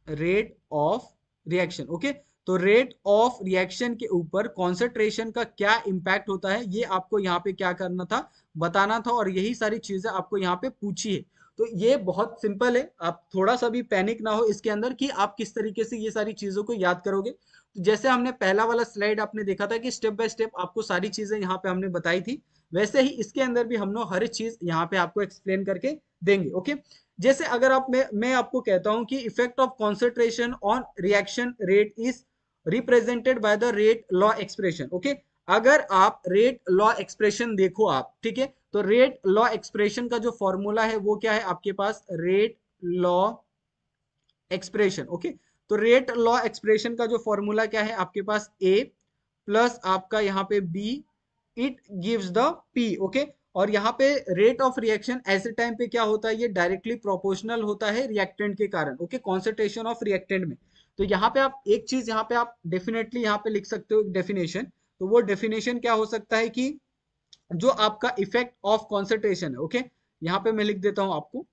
rate of reaction. Okay, तो रेट ऑफ रिएक्शन के ऊपर कॉन्सेंट्रेशन का क्या इम्पैक्ट होता है ये आपको यहाँ पे क्या करना था, बताना था, और यही सारी चीजें आपको यहाँ पे पूछी है। तो ये बहुत सिंपल है, आप थोड़ा सा भी पैनिक ना हो इसके अंदर कि आप किस तरीके से ये सारी चीजों को याद करोगे। तो जैसे हमने पहला वाला स्लाइड आपने देखा था कि स्टेप बाय स्टेप आपको सारी चीजें यहाँ पे हमने बताई थी, वैसे ही इसके अंदर भी हम लोग हर चीज यहाँ पे आपको एक्सप्लेन करके देंगे। ओके, जैसे अगर आप मैं आपको कहता हूं कि effect of concentration on reaction rate is represented by the rate law expression. Okay, अगर आप रेट लॉ एक्सप्रेशन देखो आप, ठीक है, तो रेट लॉ एक्सप्रेशन का जो फॉर्मूला है वो क्या है आपके पास, रेट लॉ एक्सप्रेशन। ओके, तो रेट लॉ एक्सप्रेशन का जो फॉर्मूला क्या है आपके पास, ए प्लस आपका यहाँ पे b, it gives the p. Okay, और यहाँ पे रेट ऑफ रिएक्शन ऐसे टाइम पे क्या होता है, ये डायरेक्टली प्रोपोर्शनल होता है रिएक्टेंट के कारण। ओके, कॉन्सेंट्रेशन ऑफ रिएक्टेंट में। तो यहाँ पे आप एक चीज यहाँ पे आप डेफिनेटली यहाँ पे लिख सकते हो डेफिनेशन। तो वो डेफिनेशन क्या हो सकता है कि जो आपका इफेक्ट ऑफ कॉन्सेंट्रेशन है, ओके, यहाँ पे मैं लिख देता हूं आपको।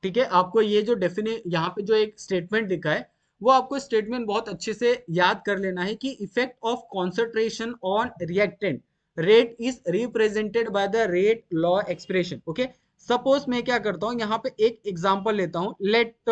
ठीक है, आपको ये जो यहाँ पे जो एक स्टेटमेंट लिखा है, वो आपको स्टेटमेंट बहुत अच्छे से याद कर लेना है कि effect of concentration on reactant rate is represented by the rate law expression. Okay, suppose मैं क्या करता हूँ, यहाँ पे एक एग्जांपल लेता हूँ। लेट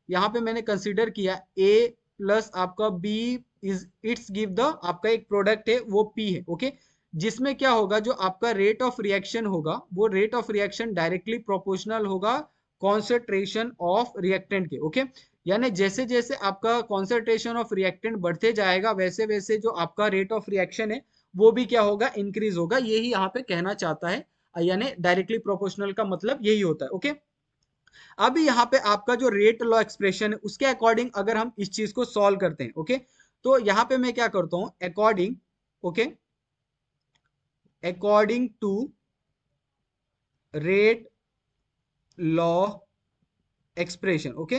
यहाँ पे मैंने कंसीडर किया ए प्लस आपका b is its give the आपका एक प्रोडक्ट है वो पी है। ओके, जिसमें क्या होगा, जो आपका रेट ऑफ रिएक्शन होगा वो rate of reaction directly proportional होगा कॉन्सेंट्रेशन ऑफ रिएक्टेंट के। ओके, यानी जैसे जैसे आपका कॉन्सेंट्रेशन ऑफ रिएक्टेंट बढ़ते जाएगा वैसे वैसे जो आपका रेट ऑफ रिएक्शन है वो भी क्या होगा, इंक्रीज होगा। यही यहाँ पे कहना चाहता है, यानी डायरेक्टली प्रोपोर्शनल का मतलब यही होता है। ओके, अभी यहाँ पे आपका जो रेट लॉ एक्सप्रेशन है उसके अकॉर्डिंग अगर हम इस चीज को सॉल्व करते हैं, ओके, तो यहाँ पे मैं क्या करता हूँ, according, okay, according to rate law expression. Okay,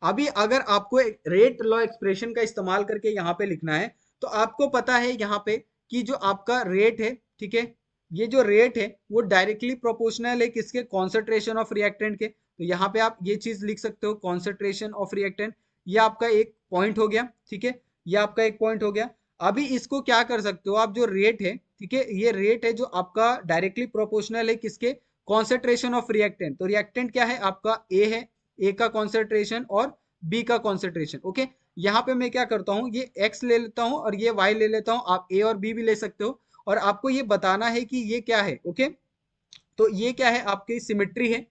अभी अगर आपको रेट लॉ एक्सप्रेशन का इस्तेमाल करके यहाँ पे लिखना है, तो आपको पता है यहाँ पे कि जो आपका रेट है, ठीक है, ये जो रेट है वो डायरेक्टली प्रोपोर्शनल है किसके, कॉन्सेंट्रेशन ऑफ रिएक्टेंट के। तो यहाँ पे आप ये चीज लिख सकते हो, कॉन्सेंट्रेशन ऑफ रिएक्टेंट। ये आपका एक पॉइंट हो गया, ठीक है, ये आपका एक पॉइंट हो गया। अभी इसको क्या कर सकते हो आप, जो रेट है, ठीक है, ये रेट है जो आपका डायरेक्टली प्रोपोर्शनल है किसके, कॉन्सेंट्रेशन ऑफ रिएक्टेंट। तो रिएक्टेंट क्या है आपका, ए है, ए का कॉन्सेंट्रेशन और बी का कॉन्सेंट्रेशन। ओके, यहाँ पे मैं क्या करता हूँ, ये एक्स ले लेता हूँ और ये वाई ले लेता हूँ, आप ए और बी भी ले सकते हो, और आपको ये बताना है कि ये क्या है। ओके, तो ये क्या है, आपकी सिमेट्री है,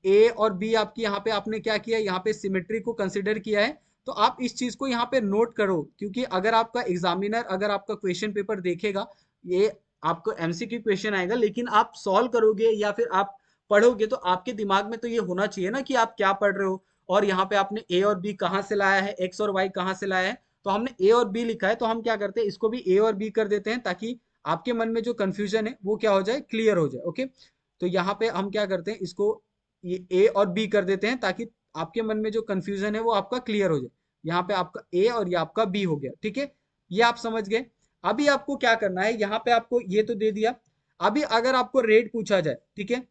ए और बी आपकी, यहाँ पे आपने क्या किया, यहाँ पे सिमेट्री को कंसिडर किया है। तो आप इस चीज को यहाँ पे नोट करो, क्योंकि अगर आपका एग्जामिनर अगर आपका क्वेश्चन पेपर देखेगा, ये आपको एमसीक्यू क्वेश्चन आएगा, लेकिन आप सॉल्व करोगे या फिर आप पढ़ोगे तो आपके दिमाग में तो ये होना चाहिए ना कि आप क्या पढ़ रहे हो, और यहाँ पे आपने ए और बी कहाँ से लाया है, एक्स और वाई कहाँ से लाया है। तो हमने ए और बी लिखा है, तो हम क्या करते हैं, इसको भी ए और बी कर देते हैं, ताकि आपके मन में जो कंफ्यूजन है वो क्या हो जाए, क्लियर हो जाए। ओके, तो यहाँ पे हम क्या करते हैं, इसको ये ए और बी कर देते हैं, ताकि आपके मन में जो कंफ्यूजन है वो आपका क्लियर हो जाए। यहाँ पे आपका ए और ये आपका बी हो गया, ठीक है, ये आप समझ गए। अभी आपको क्या करना है, यहाँ पे आपको ये तो दे दिया। अभी अगर आपको रेट पूछा जाए, ठीक है,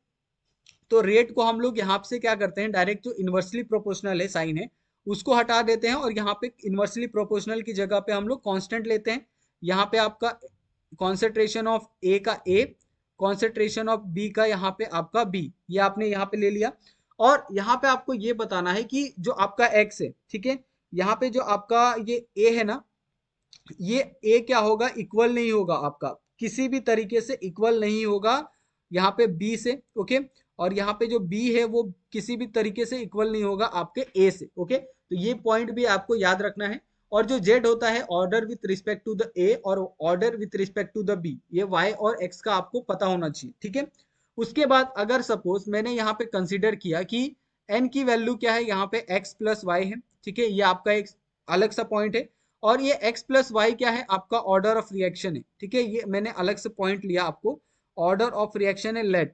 तो रेट को हम लोग यहाँ से क्या करते हैं, डायरेक्ट जो इन्वर्सली प्रोपोर्शनल है साइन है उसको हटा देते हैं, और यहाँ पे इन्वर्सली प्रोपोर्शनल की जगह पे हम लोग कांस्टेंट लेते हैं। यहाँ पे आपका कॉन्सेंट्रेशन ऑफ ए का ए, कॉन्सेंट्रेशन ऑफ बी का यहाँ पे आपका बी, ये आपने यहाँ पे ले लिया। और यहाँ पे आपको ये बताना है कि जो आपका एक्स है, ठीक है, यहाँ पे जो आपका ये ए है ना, ये ए क्या होगा, इक्वल नहीं होगा आपका, किसी भी तरीके से इक्वल नहीं होगा यहाँ पे बी से। ओके, और यहाँ पे जो बी है वो किसी भी तरीके से इक्वल नहीं होगा आपके ए से। ओके, तो ये पॉइंट भी आपको याद रखना है। और जो जेड होता है, order with respect to the A और order with respect to the B, ये वाई और एक्स का आपको पता होना चाहिए, ठीक है। उसके बाद अगर सपोज मैंने यहाँ पे कंसिडर किया कि n की वैल्यू क्या है, यहाँ पे x प्लस वाई है, ठीक है, ये आपका एक अलग सा पॉइंट है। और ये x प्लस वाई क्या है, आपका ऑर्डर ऑफ रिएक्शन है, ठीक है, ये मैंने अलग से पॉइंट लिया आपको, ऑर्डर ऑफ रिएक्शन है लेट।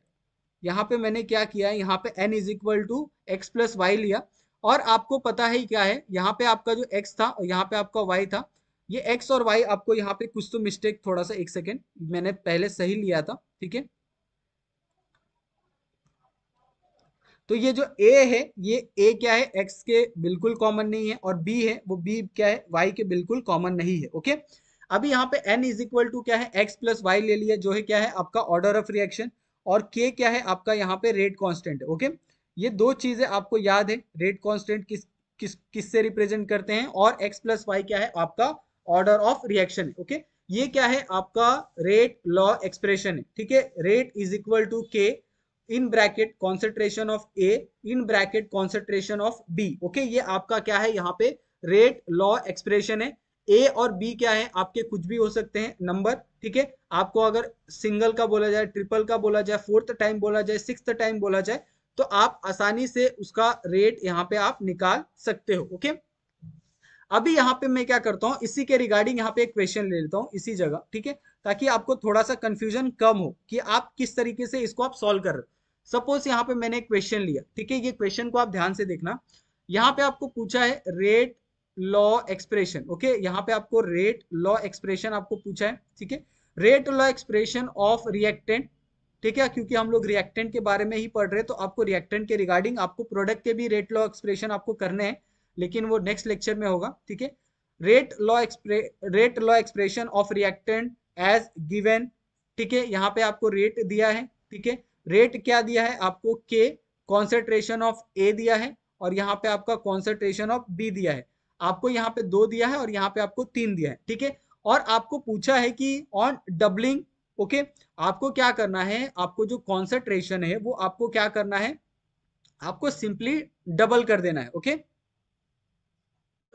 यहाँ पे मैंने क्या किया है, यहाँ पे n is equal to x plus y लिया। और आपको पता है क्या है, यहाँ पे आपका जो x था और यहाँ पे आपका y था, ये x और y आपको यहाँ पे कुछ तो मिस्टेक, थोड़ा सा एक सेकेंड, मैंने पहले सही लिया था, ठीक है। तो ये जो a है, ये a क्या है, x के बिल्कुल कॉमन नहीं है, और b है वो b क्या है, y के बिल्कुल कॉमन नहीं है, ओके। अभी यहाँ पे n इज इक्वल टू क्या है, x प्लस वाई ले लिया, जो है क्या है आपका ऑर्डर ऑफ रिएक्शन, और k क्या है आपका यहाँ पे रेट कांस्टेंट है, ओके। ये दो चीजें आपको याद है, रेट कांस्टेंट किससे रिप्रेजेंट करते हैं, और x प्लस वाई क्या है आपका ऑर्डर ऑफ रिएक्शन है, ओके। ये क्या है आपका रेट लॉ एक्सप्रेशन है, ठीक है। Rate is equal to k in bracket concentration of a in bracket concentration of b, okay. ये आपका क्या है यहाँ पे रेट लॉ एक्सप्रेशन है। ए और बी क्या है आपके, कुछ भी हो सकते हैं नंबर, ठीक है। आपको अगर सिंगल का बोला जाए, ट्रिपल का बोला जाए, फोर्थ टाइम बोला जाए, सिक्स्थ टाइम बोला जाए, तो आप आसानी से उसका रेट यहाँ पे आप निकाल सकते हो, ओके। अभी यहाँ पे मैं क्या करता हूँ, इसी के रिगार्डिंग यहाँ पे एक क्वेश्चन ले लेता हूँ इसी जगह, ठीक है, ताकि आपको थोड़ा सा कंफ्यूजन कम हो कि आप किस तरीके से इसको आप सॉल्व कर रहे हो। सपोज यहाँ पे मैंने एक क्वेश्चन लिया, ठीक है, ये क्वेश्चन को आप ध्यान से देखना। यहाँ पे आपको पूछा है रेट लॉ एक्सप्रेशन, ओके। यहाँ पे आपको रेट लॉ एक्सप्रेशन आपको पूछा है, ठीक है। Rate law expression of reactant, ठीक है, क्योंकि हम लोग रिएक्टेंट के बारे में ही पढ़ रहे हैं, तो आपको रिएक्टेंट के रिगार्डिंग आपको प्रोडक्ट के भी रेट लॉ एक्सप्रेशन आपको करने हैं, लेकिन वो नेक्स्ट लेक्चर में होगा, ठीक है। Rate law expression of reactant as given, ठीक है, यहाँ पे आपको रेट दिया है, ठीक है। रेट क्या दिया है आपको, के, कॉन्सेंट्रेशन ऑफ ए दिया है, और यहाँ पे आपका कॉन्सेंट्रेशन ऑफ बी दिया है। आपको यहाँ पे 2 दिया है और यहाँ पे आपको 3 दिया है, ठीक है। और आपको पूछा है कि ऑन डबलिंग, ओके, आपको क्या करना है, आपको जो कॉन्सेंट्रेशन है वो आपको क्या करना है, आपको सिंपली डबल कर देना है, ओके।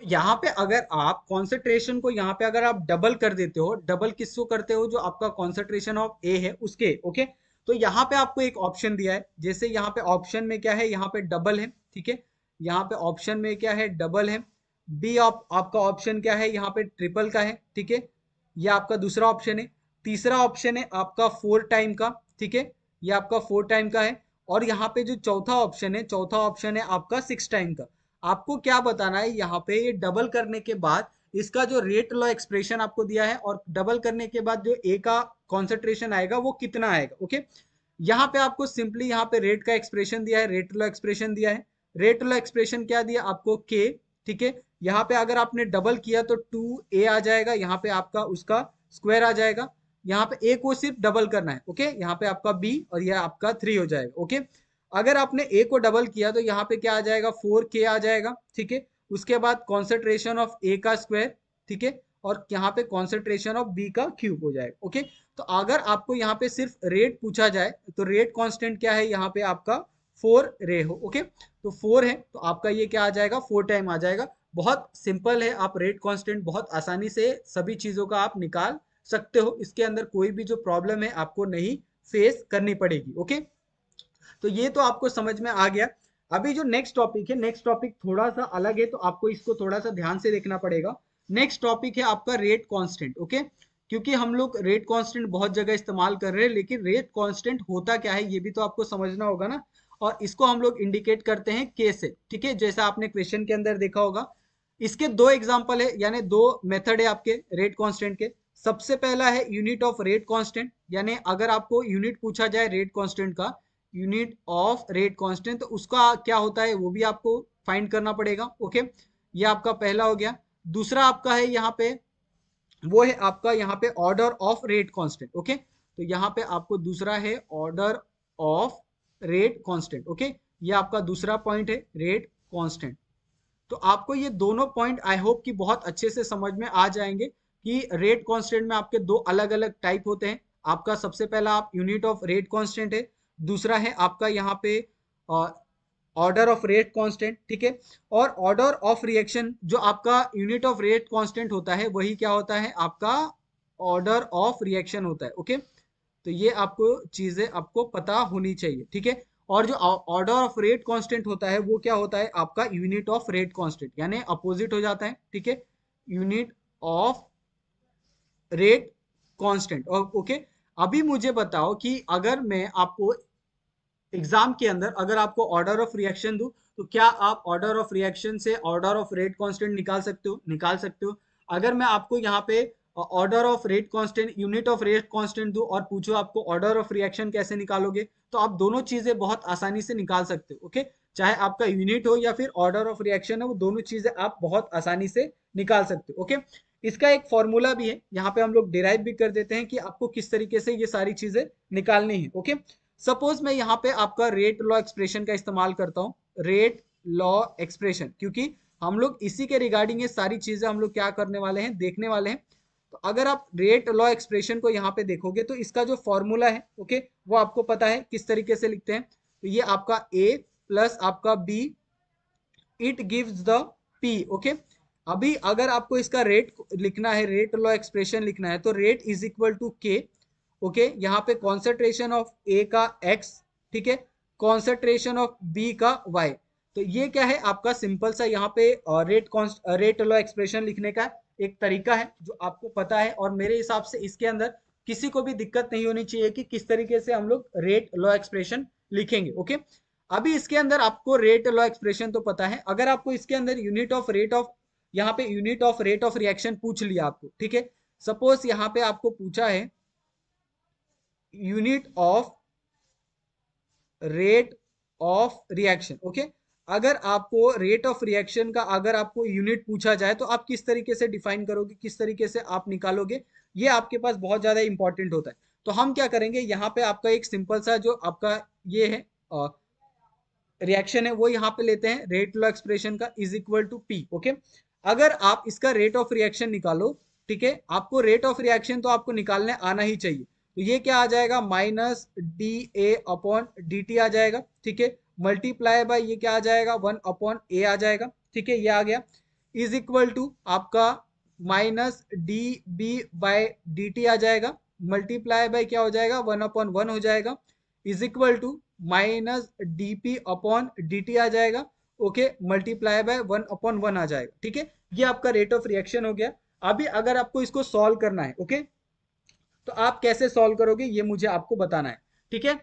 यहाँ पे अगर आप कॉन्सेंट्रेशन को यहाँ पे अगर आप डबल कर देते हो, डबल किसको करते हो, जो आपका कॉन्सेंट्रेशन ऑफ ए है उसके, ओके। तो यहाँ पे आपको एक ऑप्शन दिया है, जैसे यहाँ पे ऑप्शन में क्या है, यहाँ पे डबल है, ठीक है, यहाँ पे ऑप्शन में क्या है, डबल है। बी आपका ऑप्शन क्या है, यहाँ पे ट्रिपल का है, ठीक है, ये आपका दूसरा ऑप्शन है। तीसरा ऑप्शन है आपका 4 टाइम का, ठीक है, ये आपका 4 टाइम का है। और यहाँ पे जो चौथा ऑप्शन है, चौथा ऑप्शन है आपका 6 टाइम का। आपको क्या बताना है, यहाँ पे ये डबल करने के बाद इसका जो रेट लॉ एक्सप्रेशन आपको दिया है, और डबल करने के बाद जो ए का कॉन्सेंट्रेशन आएगा वो कितना आएगा, ओके। यहाँ पे आपको सिंपली यहाँ पे रेट का एक्सप्रेशन दिया है, रेट लॉ एक्सप्रेशन दिया है। रेट लॉ एक्सप्रेशन क्या दिया आपको, के, ठीक है। यहाँ पे अगर आपने डबल किया तो 2a आ जाएगा, यहाँ पे आपका उसका स्क्वायर आ जाएगा। यहाँ पे a को सिर्फ डबल करना है, ओके, यहाँ पे आपका b और यह आपका 3 हो जाएगा, ओके। अगर आपने a को डबल किया तो यहाँ पे क्या आ जाएगा, 4k आ जाएगा, ठीक है। उसके बाद कॉन्सेंट्रेशन ऑफ a का स्क्वायर, ठीक है, और यहाँ पे कॉन्सेंट्रेशन ऑफ b का क्यूब हो जाएगा, ओके। तो अगर आपको यहाँ पे सिर्फ रेट पूछा जाए तो रेट कांस्टेंट क्या है, यहाँ पे आपका 4 रे हो, ओके। तो 4 है तो आपका ये क्या आ जाएगा, 4 टाइम आ जाएगा। बहुत सिंपल है, आप रेट कांस्टेंट बहुत आसानी से सभी चीजों का आप निकाल सकते हो, इसके अंदर कोई भी जो प्रॉब्लम है आपको नहीं फेस करनी पड़ेगी, ओके। तो ये तो आपको समझ में आ गया। अभी जो नेक्स्ट टॉपिक है, नेक्स्ट टॉपिक थोड़ा सा अलग है, तो आपको इसको थोड़ा सा ध्यान से देखना पड़ेगा। नेक्स्ट टॉपिक है आपका रेट कांस्टेंट, ओके। क्योंकि हम लोग रेट कांस्टेंट बहुत जगह इस्तेमाल कर रहे हैं, लेकिन रेट कांस्टेंट होता क्या है ये भी तो आपको समझना होगा ना। और इसको हम लोग इंडिकेट करते हैं के से, ठीक है, जैसा आपने क्वेश्चन के अंदर देखा होगा। इसके दो एग्जांपल है, यानी दो मेथड है आपके रेट कांस्टेंट के। सबसे पहला है यूनिट ऑफ रेट कांस्टेंट, यानी अगर आपको यूनिट पूछा जाए रेट कांस्टेंट का, यूनिट ऑफ रेट कांस्टेंट, तो उसका क्या होता है वो भी आपको फाइंड करना पड़ेगा, ओके। ये आपका पहला हो गया। दूसरा आपका है यहाँ पे, वो है आपका यहाँ पे order of rate constant, okay. तो यहाँ पे आपको दूसरा है order of rate constant, okay. ये आपका दूसरा पॉइंट है रेट कांस्टेंट। तो आपको ये दोनों पॉइंट आई होप कि बहुत अच्छे से समझ में आ जाएंगे कि रेट कांस्टेंट में आपके दो अलग अलग टाइप होते हैं। आपका सबसे पहला आप यूनिट ऑफ रेट कांस्टेंट है, दूसरा है आपका यहाँ पे ऑर्डर ऑफ रेट कांस्टेंट, ठीक है। और ऑर्डर ऑफ रिएक्शन जो आपका यूनिट ऑफ रेट कांस्टेंट होता है, वही क्या होता है आपका ऑर्डर ऑफ रिएक्शन होता है, ओके। तो ये आपको चीजें आपको पता होनी चाहिए, ठीक है। और जो ऑर्डर ऑफ रेट कांस्टेंट होता है वो क्या होता है आपका यूनिट ऑफ रेट कांस्टेंट, यानी अपोजिट हो जाता है, ठीक है, यूनिट ऑफ रेट कांस्टेंट। और ओके, अभी मुझे बताओ कि अगर मैं आपको एग्जाम के अंदर अगर आपको ऑर्डर ऑफ रिएक्शन दूं, तो क्या आप ऑर्डर ऑफ रिएक्शन से ऑर्डर ऑफ रेट कांस्टेंट निकाल सकते हो? निकाल सकते हो। अगर मैं आपको यहाँ पे order of rate constant, unit of rate constant दूं और पूछो आपको ऑर्डर ऑफ रिएक्शन कैसे निकालोगे, तो आप दोनों चीजें बहुत आसानी से निकाल सकते हो, ओके। चाहे आपका यूनिट हो या फिर ऑर्डर ऑफ रिएक्शन है, वो दोनों चीजें आप बहुत आसानी से निकाल सकते हो, ओके। इसका एक फॉर्मूला भी है, यहाँ पे हम लोग डिराइव भी कर देते हैं कि आपको किस तरीके से ये सारी चीजें निकालनी है, ओके। सपोज मैं यहाँ पे आपका रेट लॉ एक्सप्रेशन का इस्तेमाल करता हूँ, रेट लॉ एक्सप्रेशन, क्योंकि हम लोग इसी के रिगार्डिंग ये सारी चीजें हम लोग क्या करने वाले हैं, देखने वाले हैं। तो अगर आप रेट लॉ एक्सप्रेशन को यहाँ पे देखोगे तो इसका जो फॉर्मूला है, ओके, वो आपको पता है किस तरीके से लिखते हैं। तो ये आपका ए प्लस आपका b, it gives the p, okay. अभी अगर आपको इसका रेट लिखना है, रेट लॉ एक्सप्रेशन लिखना है, तो रेट इज इक्वल टू के, ओके। यहाँ पे कॉन्सेंट्रेशन ऑफ ए का x, ठीक है, कॉन्सेंट्रेशन ऑफ बी का y। तो ये क्या है आपका सिंपल सा यहाँ पे रेट लॉ एक्सप्रेशन लिखने का एक तरीका है जो आपको पता है, और मेरे हिसाब से इसके अंदर किसी को भी दिक्कत नहीं होनी चाहिए कि किस तरीके से हम लोग रेट लॉ एक्सप्रेशन लिखेंगे, ओके। अभी इसके अंदर आपको रेट लॉ एक्सप्रेशन तो पता है, अगर आपको इसके अंदर यहाँ पे unit of rate of reaction पूछ लिया आपको, ठीक है। सपोज यहाँ पे आपको पूछा है unit of rate of reaction, okay. अगर आपको रेट ऑफ रिएक्शन का अगर आपको यूनिट पूछा जाए तो आप किस तरीके से डिफाइन करोगे, किस तरीके से आप निकालोगे, ये आपके पास बहुत ज्यादा इंपॉर्टेंट होता है। तो हम क्या करेंगे, यहाँ पे आपका एक सिंपल सा जो आपका ये है रिएक्शन है वो यहाँ पे लेते हैं, रेट लॉ एक्सप्रेशन का is equal to p, okay. अगर आप इसका रेट ऑफ रिएक्शन निकालो, ठीक है, आपको रेट ऑफ रिएक्शन तो आपको निकालने आना ही चाहिए। तो ये क्या आ जाएगा, minus D A upon D T आ जाएगा, ठीक है, मल्टीप्लाई बाय ये क्या आ जाएगा, 1 अपॉन ए आ जाएगा, ठीक है, ये आ गया, इज इक्वल टू आपका minus D B by D T आ जाएगा, मल्टीप्लाई बाय क्या हो जाएगा, 1 अपॉन 1 हो जाएगा, is equal to minus DP upon D आ जाएगा, ओके, मल्टीप्लाई बाय 1 अपॉन 1 आ जाएगा, ठीक है। ये आपका रेट ऑफ रिएक्शन हो गया। अभी अगर आपको इसको सॉल्व करना है, ओके, तो आप कैसे सॉल्व करोगे ये मुझे आपको बताना है, ठीक है।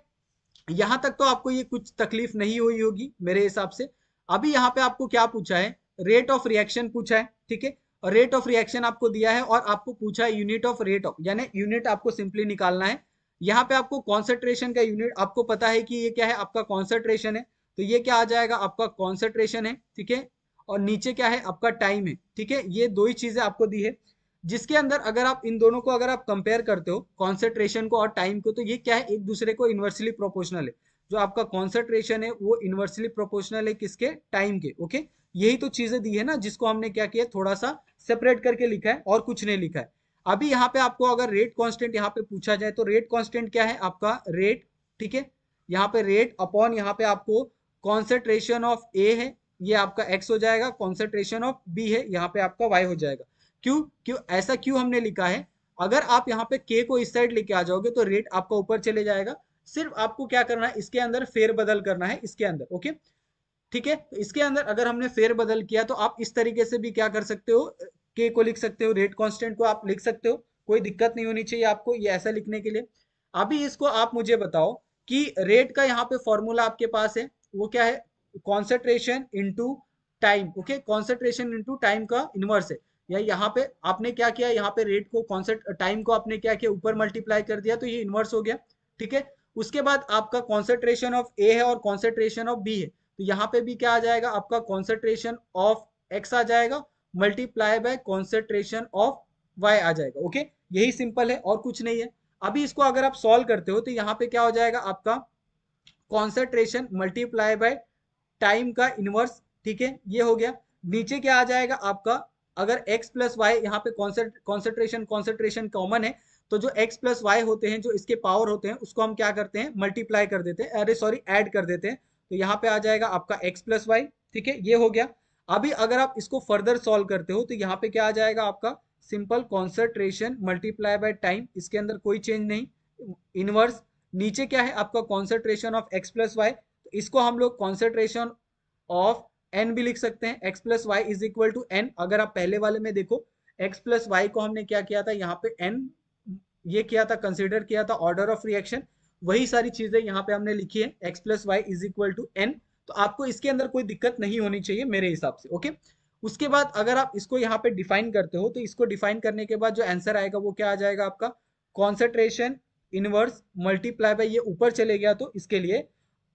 यहां तक तो आपको ये कुछ तकलीफ नहीं हुई होगी मेरे हिसाब से। अभी यहाँ पे आपको क्या पूछा है, रेट ऑफ रिएक्शन पूछा है, ठीक है, और रेट ऑफ रिएक्शन आपको दिया है और आपको पूछा है यूनिट ऑफ रेट ऑफ, यानी यूनिट आपको सिंपली निकालना है। यहाँ पे आपको कॉन्सेंट्रेशन का यूनिट आपको पता है कि ये क्या है आपका कॉन्सेंट्रेशन है, तो ये क्या आ जाएगा आपका कॉन्सेंट्रेशन है, ठीक है। और नीचे क्या है आपका टाइम है, ठीक है, ये दो ही चीजें आपको दी है, जिसके अंदर अगर आप इन दोनों को अगर आप कंपेयर करते हो कॉन्सेंट्रेशन को और टाइम को, तो ये क्या है एक दूसरे को इन्वर्सली प्रोपोर्शनल है। जो आपका कॉन्सेंट्रेशन है वो इन्वर्सली प्रोपोर्शनल है किसके, टाइम के, ओके। यही तो चीजें दी है ना, जिसको हमने क्या किया, थोड़ा सा सेपरेट करके लिखा है और कुछ नहीं लिखा है। अभी यहाँ पे आपको अगर रेट कांस्टेंट यहाँ पे पूछा जाए, तो रेट कांस्टेंट क्या है आपका रेट, ठीक है, यहाँ पे रेट अपॉन यहाँ पे आपको कॉन्सेंट्रेशन ऑफ ए है, ये आपका एक्स हो जाएगा, कॉन्सेंट्रेशन ऑफ बी है, यहाँ पे आपका वाई हो जाएगा। क्यों क्यों ऐसा क्यों हमने लिखा है, अगर आप यहाँ पे के को इस साइड लेके आ जाओगे तो रेट आपका ऊपर चले जाएगा। सिर्फ आपको क्या करना है, इसके अंदर फेर बदल करना है इसके अंदर, ओके, ठीक है। तो इसके अंदर अगर हमने फेर बदल किया तो आप इस तरीके से भी क्या कर सकते हो, के को लिख सकते हो, रेट कांस्टेंट को आप लिख सकते हो, कोई दिक्कत नहीं होनी चाहिए आपको ये ऐसा लिखने के लिए। अभी इसको आप मुझे बताओ कि रेट का यहाँ पे फॉर्मूला आपके पास है, वो क्या है, concentration into time, okay, concentration into time का इनवर्स है। या यहाँ पे आपने क्या किया, यहाँ पे रेट को कॉन्सेंट टाइम को आपने क्या किया, ऊपर मल्टीप्लाई कर दिया तो ये इनवर्स हो गया, ठीक है। उसके बाद आपका कॉन्सेंट्रेशन ऑफ ए है और कॉन्सेंट्रेशन ऑफ बी है, तो यहाँ पे भी क्या आ जाएगा आपका कॉन्सेंट्रेशन ऑफ एक्स आ जाएगा, multiply by concentration of Y आ जाएगा, ओके। यही सिंपल है और कुछ नहीं है। अभी इसको अगर आप सॉल्व करते हो तो यहाँ पे क्या हो जाएगा आपका कॉन्सेंट्रेशन मल्टीप्लाई बाय टाइम का इनवर्स, ठीक है, ये हो गया। नीचे क्या आ जाएगा आपका, अगर x प्लस वाई, यहाँ पे कॉन्सेंट्रेशन कॉन्सेंट्रेशन कॉमन है, तो जो x प्लस वाई होते हैं, जो इसके पावर होते हैं, उसको हम क्या करते हैं, मल्टीप्लाई कर देते हैं, अरे सॉरी ऐड कर देते हैं। तो यहाँ पे आ जाएगा आपका x प्लस वाई, ठीक है, ये हो गया। अभी अगर आप इसको फर्दर सॉल्व करते हो तो यहाँ पे क्या आ जाएगा आपका simple concentration multiply by time, इसके अंदर कोई चेंज नहीं, इनवर्स, नीचे क्या है आपका concentration of x plus y, तो इसको हम लोग कॉन्सेंट्रेशन ऑफ n भी लिख सकते हैं, x plus y is equal to n। अगर आप पहले वाले में देखो x प्लस वाई को हमने क्या किया था, यहाँ पे n ये किया था, कंसिडर किया था ऑर्डर ऑफ रिएक्शन, वही सारी चीजें यहाँ पे हमने लिखी है, x plus y is equal to n। तो आपको इसके अंदर कोई दिक्कत नहीं होनी चाहिए मेरे हिसाब से, ओके। उसके बाद अगर आप इसको यहाँ पे डिफाइन करते हो, तो इसको डिफाइन करने के बाद जो आंसर आएगा वो क्या आ जाएगा आपका, कॉन्सेंट्रेशन इनवर्स मल्टीप्लाई बाय, ये ऊपर चले गया तो इसके लिए,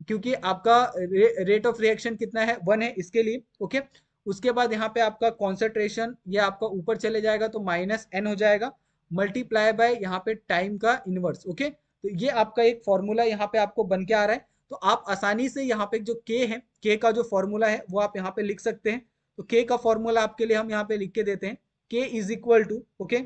क्योंकि आपका रेट ऑफ रिएक्शन कितना है 1 है इसके लिए, ओके। उसके बाद यहाँ पे आपका कॉन्सेंट्रेशन ये आपका ऊपर चले जाएगा तो माइनस n हो जाएगा, मल्टीप्लाई बाय यहाँ पे टाइम का इनवर्स, ओके। तो ये आपका एक फॉर्मूला यहाँ पे आपको बन के आ रहा है। तो आप आसानी से यहाँ पे जो k है, k का जो फॉर्मूला है वो आप यहाँ पे लिख सकते हैं। तो k का फॉर्मूला आपके लिए हम यहाँ पे लिख के देते हैं, k is equal to, okay,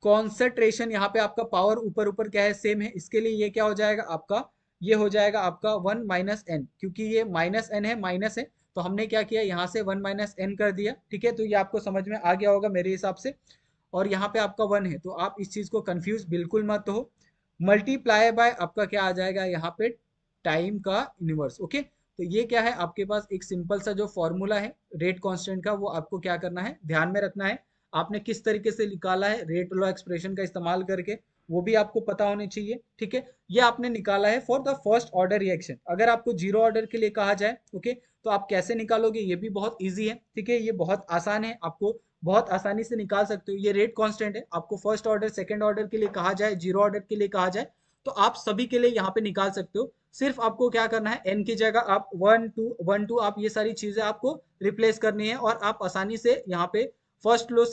concentration, यहाँ पे आपका पावर ऊपर ऊपर क्या है सेम है, इसके लिए ये क्या हो जाएगा आपका, ये हो जाएगा आपका 1 माइनस एन, क्योंकि ये माइनस एन है, माइनस है, तो हमने क्या किया यहाँ से 1 माइनस एन कर दिया, ठीक है। तो ये आपको समझ में आ गया होगा मेरे हिसाब से। और यहाँ पे आपका 1 है, तो आप इस चीज को कंफ्यूज बिल्कुल मत हो। मल्टीप्लाई बाय आपका क्या आ जाएगा यहाँ पे, टाइम का इनवर्स, ओके। तो ये क्या है आपके पास एक सिंपल सा जो फॉर्मूला है रेट कांस्टेंट का, वो आपको क्या करना है, ध्यान में रखना है। आपने किस तरीके से निकाला है रेट लॉ एक्सप्रेशन का इस्तेमाल करके, वो भी आपको पता होने चाहिए, ठीक है। ये आपने निकाला है for the first order reaction. अगर आपको जीरो ऑर्डर के लिए कहा जाए, ओके, तो आप कैसे निकालोगे, ये भी बहुत ईजी है, ठीक है, ये बहुत आसान है, आपको बहुत आसानी से निकाल सकते हो। ये रेट कांस्टेंट है, आपको फर्स्ट ऑर्डर सेकंड ऑर्डर के लिए कहा जाए, जीरो ऑर्डर के लिए कहा जाए, तो आप सभी के लिए यहाँ पे निकाल सकते हो। सिर्फ आपको क्या करना है, एन की जगह आप 1 2 आप ये सारी चीजें आपको रिप्लेस करनी है, और आप आसानी से यहाँ पे फर्स्ट लो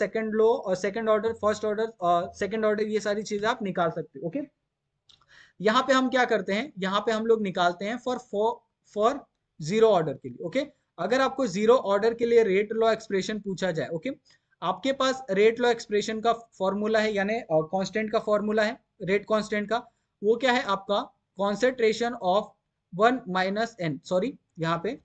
और सेकंड ऑर्डर फर्स्ट ऑर्डर और सेकंड ऑर्डर ये सारी चीजें आप निकाल सकते हो, ओके। यहाँ पे हम क्या करते हैं, यहाँ पे हम लोग निकालते हैं फॉर जीरो ऑर्डर के लिए, ओके। अगर आपको जीरो ऑर्डर के लिए रेट लॉ एक्सप्रेशन पूछा जाए, ओके, आपके पास रेट लॉ एक्सप्रेशन का फॉर्मूला है, यानी कांस्टेंट का फॉर्मूला है रेट कांस्टेंट का, वो क्या है आपका concentration of 1 minus n, sorry यहाँ पे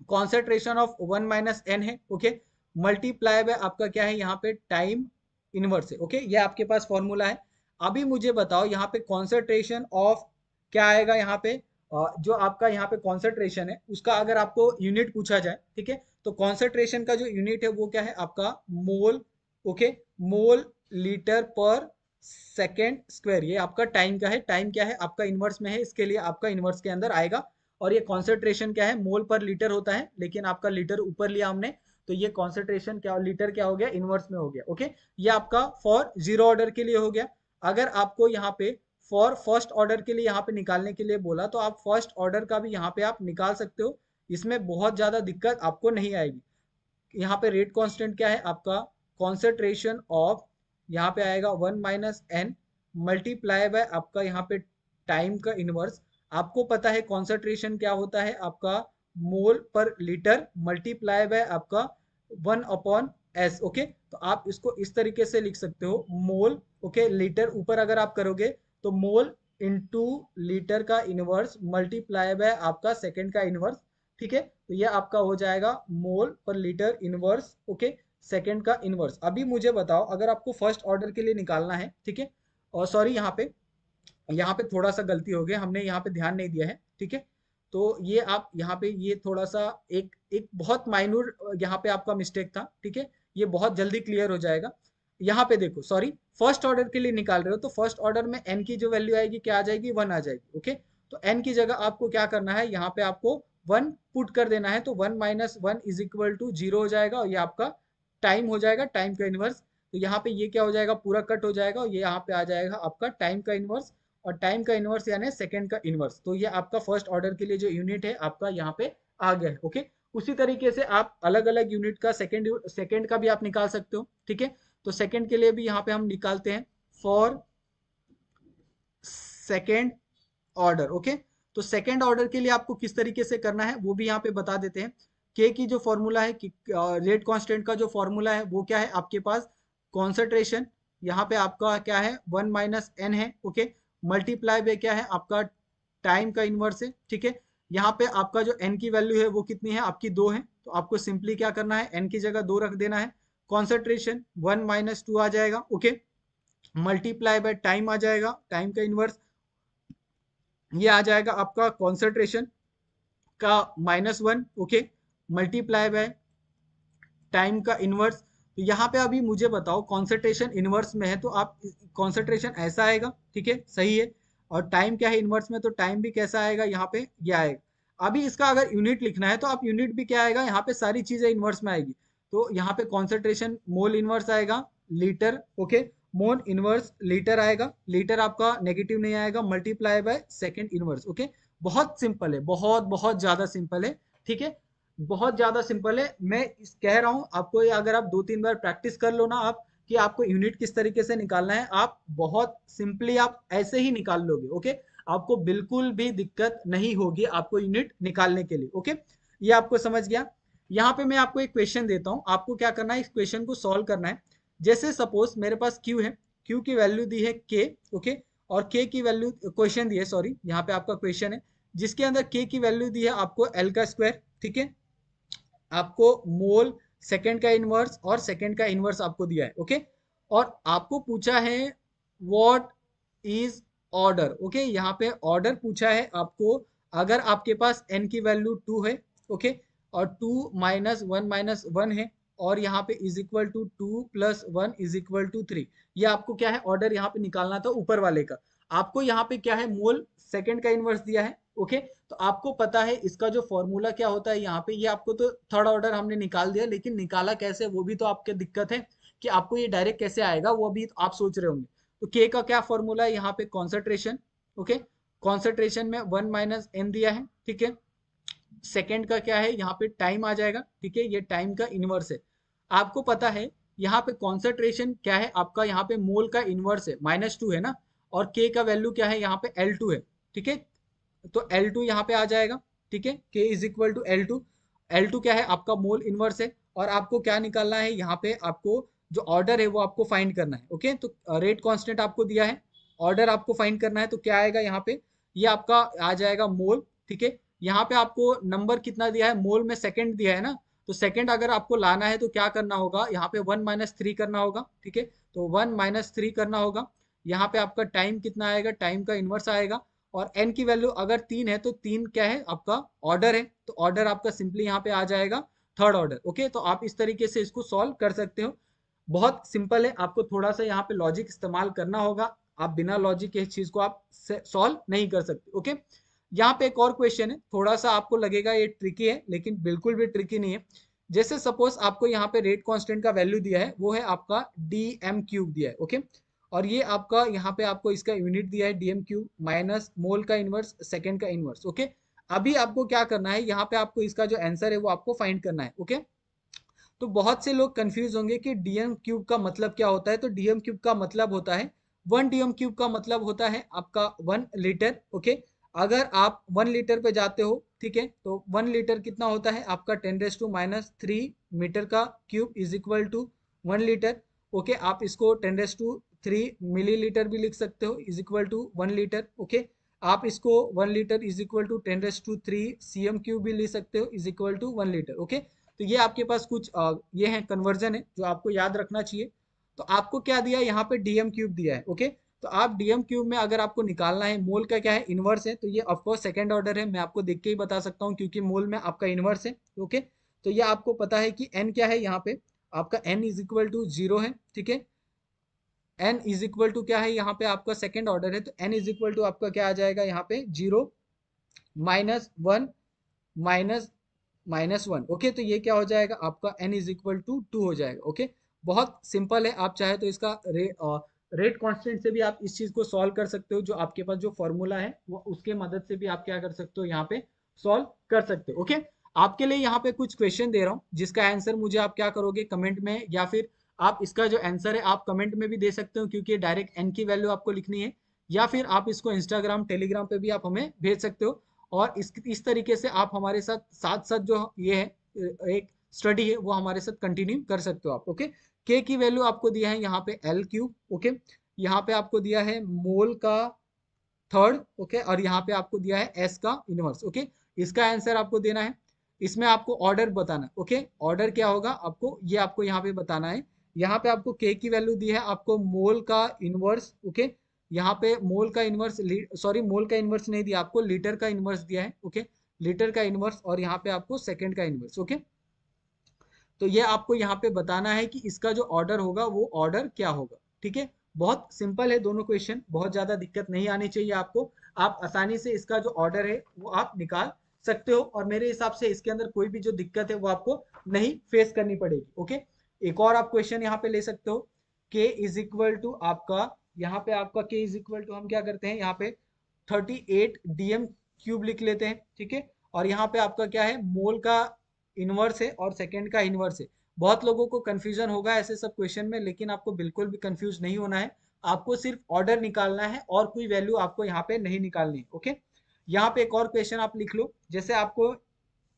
कॉन्सेंट्रेशन ऑफ 1 माइनस एन है, ओके, मल्टीप्लाई बाय आपका क्या है यहाँ पे टाइम इनवर्स है, ओके। ये आपके पास फॉर्मूला है। अभी मुझे बताओ यहाँ पे कॉन्सेंट्रेशन ऑफ क्या आएगा, यहाँ पे जो आपका यहाँ पे कॉन्सेंट्रेशन है उसका अगर आपको यूनिट पूछा जाए, ठीक है, तो कॉन्सेंट्रेशन का जो यूनिट है वो क्या है आपका मोल, ओके, मोल लीटर पर सेकेंड स्क्वायर। ये आपका टाइम का है, टाइम क्या है आपका इनवर्स में है, इसके लिए आपका इनवर्स के अंदर आएगा। और ये कॉन्सेंट्रेशन क्या है, मोल पर लीटर होता है, लेकिन आपका लीटर ऊपर लिया हमने, तो ये कॉन्सेंट्रेशन क्या, लीटर क्या हो गया, इनवर्स में हो गया, ओके। ये आपका फॉर जीरो ऑर्डर के लिए हो गया। अगर आपको यहाँ पे फॉर फर्स्ट ऑर्डर के लिए यहाँ पे निकालने के लिए बोला, तो आप फर्स्ट ऑर्डर का भी यहाँ पे आप निकाल सकते हो, इसमें बहुत ज्यादा दिक्कत आपको नहीं आएगी। यहाँ पे रेट कांस्टेंट क्या है आपका, कॉन्सेंट्रेशन ऑफ यहाँ पे आएगा 1 माइनस एन मल्टीप्लाई बाय आपका यहाँ पे टाइम का इनवर्स। आपको पता है कॉन्सेंट्रेशन क्या होता है आपका, मोल पर लीटर मल्टीप्लाई बाय आपका 1 अपॉन एस, ओके। तो आप इसको इस तरीके से लिख सकते हो, मोल, ओके, लीटर ऊपर अगर आप करोगे तो मोल इंटू लीटर का इनवर्स मल्टीप्लाई बाय आपका सेकंड का इनवर्स, ठीक है। तो ये आपका हो जाएगा मोल पर लीटर इनवर्स, ओके, सेकंड का इनवर्स। अभी मुझे बताओ अगर आपको फर्स्ट ऑर्डर के लिए निकालना है, ठीक है, और सॉरी यहाँ पे थोड़ा सा गलती हो गया, हमने यहाँ पे ध्यान नहीं दिया है, ठीक है। तो ये आप यहाँ पे ये थोड़ा सा एक एक बहुत माइन्यूट यहाँ पे आपका मिस्टेक था, ठीक है, ये बहुत जल्दी क्लियर हो जाएगा। यहाँ पे देखो, सॉरी, फर्स्ट ऑर्डर के लिए निकाल रहे हो तो फर्स्ट ऑर्डर में एन की जो वैल्यू आएगी क्या आ जाएगी, 1 आ जाएगी, ओके। तो एन की जगह आपको क्या करना है, यहाँ पे आपको 1 पुट कर देना है, तो 1 माइनस 1 इज इक्वल टू 0 हो जाएगा, और ये आपका टाइम हो जाएगा, टाइम का इनवर्स। तो यहाँ पे ये क्या हो जाएगा, पूरा कट हो जाएगा, और ये यहाँ पे आ जाएगा आपका टाइम का इनवर्स, और टाइम का इनवर्स यानी सेकंड का इनवर्स। तो ये आपका फर्स्ट ऑर्डर के लिए जो यूनिट है आपका यहाँ पे आ गया है, ओके। उसी तरीके से आप अलग अलग यूनिट का सेकंड का भी आप निकाल सकते हो, ठीक है। तो सेकंड के लिए भी यहाँ पे हम निकालते हैं फॉर सेकंड ऑर्डर, ओके। तो सेकंड ऑर्डर के लिए आपको किस तरीके से करना है वो भी यहाँ पे बता देते हैं। के की जो फॉर्मूला है, रेट कांस्टेंट का जो फॉर्मूला है वो क्या है आपके पास, कॉन्सेंट्रेशन यहाँ पे आपका क्या है 1 माइनस एन है, ओके, मल्टीप्लाई बाय क्या है आपका टाइम का इनवर्स है, ठीक है। यहाँ पे आपका जो एन की वैल्यू है वो कितनी है आपकी 2 है, तो आपको सिंपली क्या करना है, एन की जगह 2 रख देना है, कॉन्सेंट्रेशन 1 माइनस 2 आ जाएगा, ओके। मल्टीप्लाई बाय टाइम आ जाएगा, टाइम का इनवर्स, ये आ जाएगा आपका कॉन्सेंट्रेशन का -1, ओके, मल्टीप्लाई बाय टाइम का इनवर्स। तो यहाँ पे अभी मुझे बताओ कॉन्सेंट्रेशन इनवर्स में है तो आप कॉन्सेंट्रेशन ऐसा आएगा, ठीक है, सही है। और टाइम क्या है इनवर्स में, तो टाइम भी कैसा आएगा, यहाँ पे ये आएगा। अभी इसका अगर यूनिट लिखना है तो आप यूनिट भी क्या आएगा, यहाँ पे सारी चीजें इनवर्स में आएगी। तो यहाँ पे कॉन्सेंट्रेशन मोल इनवर्स आएगा, litre, okay, mole inverse litre आएगा, लीटर आपका नेगेटिव नहीं आएगा, multiply by second inverse, okay. बहुत सिंपल है, बहुत बहुत ज्यादा सिंपल है, ठीक है, बहुत ज्यादा सिंपल है। मैं कह रहा हूं आपको, ये अगर आप 2-3 बार प्रैक्टिस कर लो ना आप, कि आपको यूनिट किस तरीके से निकालना है, आप बहुत सिंपली आप ऐसे ही निकाल लोगे, ओके। आपको बिल्कुल भी दिक्कत नहीं होगी आपको यूनिट निकालने के लिए, ओके। ये आपको समझ गया। यहाँ पे मैं आपको एक क्वेश्चन देता हूँ, आपको क्या करना है, इस क्वेश्चन को सॉल्व करना है। जैसे सपोज मेरे पास क्यू है, क्यू की वैल्यू दी है के, ओके, और के की वैल्यू, क्वेश्चन दी है, सॉरी, यहाँ पे आपका क्वेश्चन है जिसके अंदर के की वैल्यू दी है आपको एल का स्क्वायर, ठीक है, आपको मोल, सेकंड का इनवर्स और सेकंड का इनवर्स आपको दिया है, ओके। और आपको पूछा है व्हाट इज ऑर्डर, ओके, यहाँ पे ऑर्डर पूछा है आपको। अगर आपके पास n की वैल्यू 2 है, ओके, और 2 -1 है, और यहाँ पे is equal to 2 + 1 is equal to 3, ये आपको क्या है ऑर्डर यहाँ पे निकालना था ऊपर वाले का। आपको यहाँ पे क्या है, मोल सेकंड का इनवर्स दिया है, ओके। तो आपको पता है इसका जो फॉर्मूला क्या होता है यहाँ पे, ये आपको तो थर्ड ऑर्डर हमने निकाल दिया, लेकिन निकाला कैसे वो भी तो आपके दिक्कत है, कि आपको ये डायरेक्ट कैसे आएगा वो भी आप सोच रहे होंगे। तो के का क्या फॉर्मूला है, यहाँ पे कॉन्सेंट्रेशन, ओके, कॉन्सेंट्रेशन में 1 - n दिया है, ठीक है। सेकेंड का क्या है, यहाँ पे टाइम आ जाएगा, ठीक है, ये टाइम का इनवर्स है। आपको पता है यहाँ पे कॉन्सेंट्रेशन क्या है आपका, यहाँ पे मोल का इनवर्स है, -2 है ना, और के का वैल्यू क्या है, यहाँ पे L2 है, ठीक है। तो L2 यहाँ पे आ जाएगा, ठीक है, K is equal to L2। L2 क्या है आपका मोल इनवर्स है, और आपको क्या निकालना है, यहाँ पे आपको जो ऑर्डर है वो आपको फाइंड करना है, ओके। तो रेट कांस्टेंट आपको दिया है, ऑर्डर आपको फाइंड करना है, तो क्या आएगा यहाँ पे, ये आपका आ जाएगा मोल, ठीक है। यहाँ पे आपको नंबर कितना दिया है, मोल में सेकंड दिया है ना, तो सेकंड अगर आपको लाना है तो क्या करना होगा, यहाँ पे 1 - 3 करना होगा, ठीक है। तो 1 - 3 करना होगा। यहाँ पे आपका टाइम कितना आएगा, टाइम का इनवर्स आएगा, और n की वैल्यू अगर 3 है तो 3 क्या है आपका ऑर्डर है, तो ऑर्डर आपका सिंपली यहाँ पे आ जाएगा थर्ड ऑर्डर, ओके। तो आप इस तरीके से इसको सॉल्व कर सकते हो, बहुत सिंपल है। आपको थोड़ा सा यहाँ पे लॉजिक इस्तेमाल करना होगा, आप बिना लॉजिक के इस चीज को आप सॉल्व नहीं कर सकते, ओके। यहाँ पे एक और क्वेश्चन है, थोड़ा सा आपको लगेगा ये ट्रिकी है, लेकिन बिल्कुल भी ट्रिकी नहीं है। जैसे सपोज आपको यहाँ पे रेट कांस्टेंट का वैल्यू दिया है, वो है आपका dm³ दिया है, ओके। और ये आपका यहाँ पे आपको इसका यूनिट दिया है dm³ माइनस मोल का इनवर्स सेकेंड का इनवर्स, ओके। अभी आपको क्या करना है, यहाँ पे आपको इसका जो आंसर है वो आपको फाइंड करना है, ओके। तो बहुत से लोग कंफ्यूज होंगे कि dm³ का मतलब क्या होता है, तो dm³ का मतलब होता है 1 dm³ का मतलब होता है आपका 1 लीटर, ओके। अगर आप 1 लीटर पे जाते हो, ठीक है, तो 1 लीटर कितना होता है आपका 10⁻³ मीटर का cube is equal to 1 litre, okay. आप इसको 10⁻³ मिलीलीटर भी लिख सकते हो is equal to 1 litre, okay. आप इसको 1 litre is equal to 10⁻³ cm³ भी लिख सकते हो is equal to 1 litre, okay. तो ये आपके पास कुछ ये है कन्वर्जन है जो आपको याद रखना चाहिए। तो आपको क्या दिया है, यहाँ पे dm³ दिया है, ओके। तो आप dm³ में अगर आपको निकालना है, मोल का क्या है इनवर्स है, तो ये ऑफकोर्स सेकंड ऑर्डर है, मैं आपको देख के ही बता सकता हूँ क्योंकि मोल में आपका इनवर्स है, ओके। तो ये आपको पता है कि n क्या है, यहाँ पे आपका n इज इक्वल टू 0 है, ठीक है। n इज इक्वल टू क्या है, यहाँ पे आपका सेकंड ऑर्डर है, तो n इज इक्वल टू आपका क्या आ जाएगा, यहाँ पे 0 -1 माइनस -1, ओके। तो ये क्या हो जाएगा आपका n इज इक्वल टू 2 हो जाएगा, ओके। बहुत सिंपल है, आप चाहे तो इसका रेट कांस्टेंट से भी आप इस चीज को सॉल्व कर सकते हो, जो आपके पास जो फॉर्मूला है वो उसके मदद से भी आप क्या कर सकते हो, यहाँ पे सॉल्व कर सकते हो, ओके। आपके लिए यहाँ पे कुछ क्वेश्चन दे रहा हूँ जिसका आंसर मुझे आप क्या करोगे कमेंट में, या फिर आप इसका जो आंसर है आप कमेंट में भी दे सकते हो, क्योंकि डायरेक्ट n की वैल्यू आपको लिखनी है, या फिर आप इसको इंस्टाग्राम टेलीग्राम पे भी आप हमें भेज सकते हो। और इस तरीके से आप हमारे साथ साथ साथ जो ये है एक स्टडी है वो हमारे साथ कंटिन्यू कर सकते हो आप, ओके। के की वैल्यू आपको दिया है यहाँ पे L³, ओके। यहाँ पे आपको दिया है मोल का थर्ड, ओके, और यहाँ पे आपको दिया है एस का इनवर्स, ओके। इसका आंसर आपको देना है, इसमें आपको ऑर्डर बताना है, ओके। ऑर्डर क्या होगा आपको, ये आपको यहाँ पे बताना है। यहाँ पे आपको के की वैल्यू दी है, आपको मोल का इनवर्स, ओके, यहाँ पे मोल का इनवर्स, सॉरी मोल का इनवर्स नहीं दिया आपको, लीटर का इनवर्स दिया है, ओके, लीटर का इनवर्स, और यहाँ पे आपको सेकंड का इनवर्स, ओके। तो ये आपको यहाँ पे बताना है कि इसका जो ऑर्डर होगा वो ऑर्डर क्या होगा, ठीक है। बहुत सिंपल है दोनों क्वेश्चन, बहुत ज्यादा दिक्कत नहीं आनी चाहिए आपको, आप आसानी से इसका जो ऑर्डर है वो आप निकाल सकते हो, और मेरे हिसाब से इसके अंदर कोई भी जो दिक्कत है वो आपको नहीं फेस करनी पड़ेगी, ओके। एक और आप क्वेश्चन यहाँ पे ले सकते हो, के इज इक्वल टू आपका, यहाँ पे आपका के इज इक्वल टू हम क्या करते हैं, यहाँ पे 38 डीएम क्यूब लिख लेते हैं, ठीक है। और यहाँ पे आपका क्या है, मोल का इनवर्स है और सेकंड का इनवर्स है। बहुत लोगों को कंफ्यूजन होगा ऐसे सब क्वेश्चन में, लेकिन आपको बिल्कुल भी कंफ्यूज नहीं होना है, आपको सिर्फ ऑर्डर निकालना है और कोई वैल्यू आपको यहाँ पे नहीं निकालनी है, ओके। यहाँ पे एक और क्वेश्चन आप लिख लो, जैसे आपको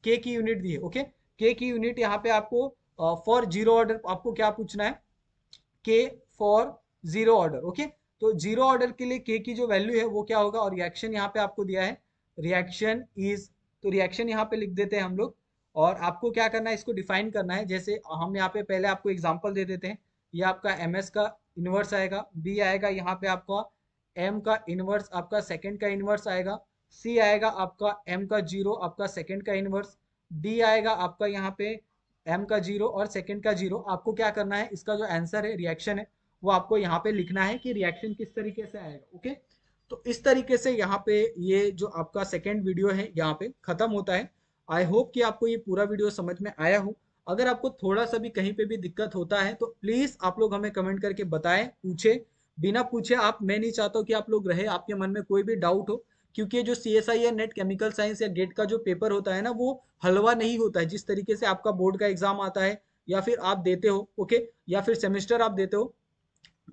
के की यूनिट दी है, ओके, के की यूनिट यहाँ पे आपको फॉर जीरो ऑर्डर आपको क्या पूछना है, के फॉर जीरो ऑर्डर, ओके। तो जीरो ऑर्डर के लिए के की जो वैल्यू है वो क्या होगा, और रिएक्शन यहाँ पे आपको दिया है, रिएक्शन इज, तो रिएक्शन यहाँ पे लिख देते हैं हम लोग, और आपको क्या करना है, इसको डिफाइन करना है। जैसे हम यहाँ पे पहले आपको एग्जांपल दे देते हैं, ये आपका एम एस का इनवर्स आएगा, बी आएगा यहाँ पे आपका एम का इनवर्स, आपका सेकंड का इनवर्स आएगा, सी आएगा आपका एम का जीरो, आपका सेकंड का इनवर्स, डी आएगा आपका यहाँ पे एम का जीरो और सेकंड का जीरो। आपको क्या करना है, इसका जो आंसर है, रिएक्शन है, वो आपको यहाँ पे लिखना है कि रिएक्शन किस तरीके से आएगा, ओके। तो इस तरीके से यहाँ पे ये जो आपका सेकंड वीडियो है यहाँ पे खत्म होता है। आई होप कि आपको ये पूरा वीडियो समझ में आया हो। अगर आपको थोड़ा सा भी कहीं पे भी दिक्कत होता है तो प्लीज आप लोग हमें कमेंट करके बताएं, पूछे, बिना पूछे आप, मैं नहीं चाहता हूँ कि आप लोग रहे आपके मन में कोई भी डाउट हो, क्योंकि ये जो CSI या नेट केमिकल साइंस या गेट का जो पेपर होता है ना, वो हलवा नहीं होता है। जिस तरीके से आपका बोर्ड का एग्जाम आता है या फिर आप देते हो, ओके, या फिर सेमेस्टर आप देते हो,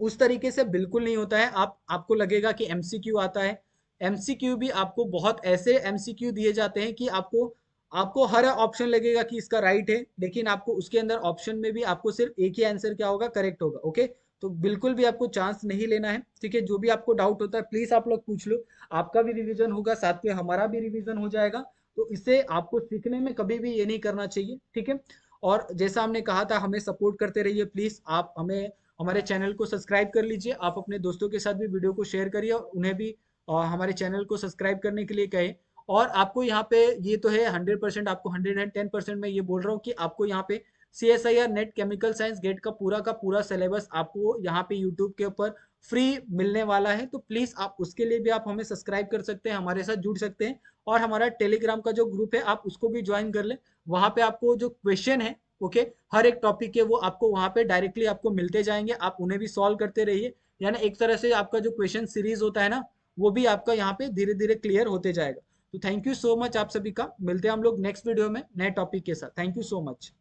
उस तरीके से बिल्कुल नहीं होता है। आपको लगेगा कि एमसीक्यू आता है, एमसीक्यू भी आपको बहुत ऐसे एमसीक्यू दिए जाते हैं कि आपको आपको हर ऑप्शन लगेगा कि इसका राइट है, लेकिन आपको उसके अंदर ऑप्शन में भी आपको सिर्फ एक ही आंसर क्या होगा, करेक्ट होगा, ओके। तो बिल्कुल भी आपको चांस नहीं लेना है, ठीक है। जो भी आपको डाउट होता है प्लीज आप लोग पूछ लो, आपका भी रिवीजन होगा, साथ में हमारा भी रिवीजन हो जाएगा। तो इससे आपको सीखने में कभी भी ये नहीं करना चाहिए, ठीक है। और जैसा हमने कहा था, हमें सपोर्ट करते रहिए प्लीज, आप हमें हमारे चैनल को सब्सक्राइब कर लीजिए, आप अपने दोस्तों के साथ भी वीडियो को शेयर करिए और उन्हें भी हमारे चैनल को सब्सक्राइब करने के लिए कहें। और आपको यहाँ पे ये तो है 100%, आपको 110% मैं ये बोल रहा हूँ कि आपको यहाँ पे CSIR NET chemical science GATE का पूरा सिलेबस आपको यहाँ पे यूट्यूब के ऊपर फ्री मिलने वाला है। तो प्लीज आप उसके लिए भी आप हमें सब्सक्राइब कर सकते हैं, हमारे साथ जुड़ सकते हैं, और हमारा टेलीग्राम का जो ग्रुप है आप उसको भी ज्वाइन कर लें। वहां पे आपको जो क्वेश्चन है, ओके, हर एक टॉपिक के वो आपको वहां पे डायरेक्टली आपको मिलते जाएंगे, आप उन्हें भी सॉल्व करते रहिए। यानी एक तरह से आपका जो क्वेश्चन सीरीज होता है ना, वो भी आपका यहाँ पे धीरे धीरे क्लियर होते जाएगा। तो थैंक यू सो मच आप सभी का, मिलते हैं हम लोग नेक्स्ट वीडियो में नए टॉपिक के साथ। Thank you so much.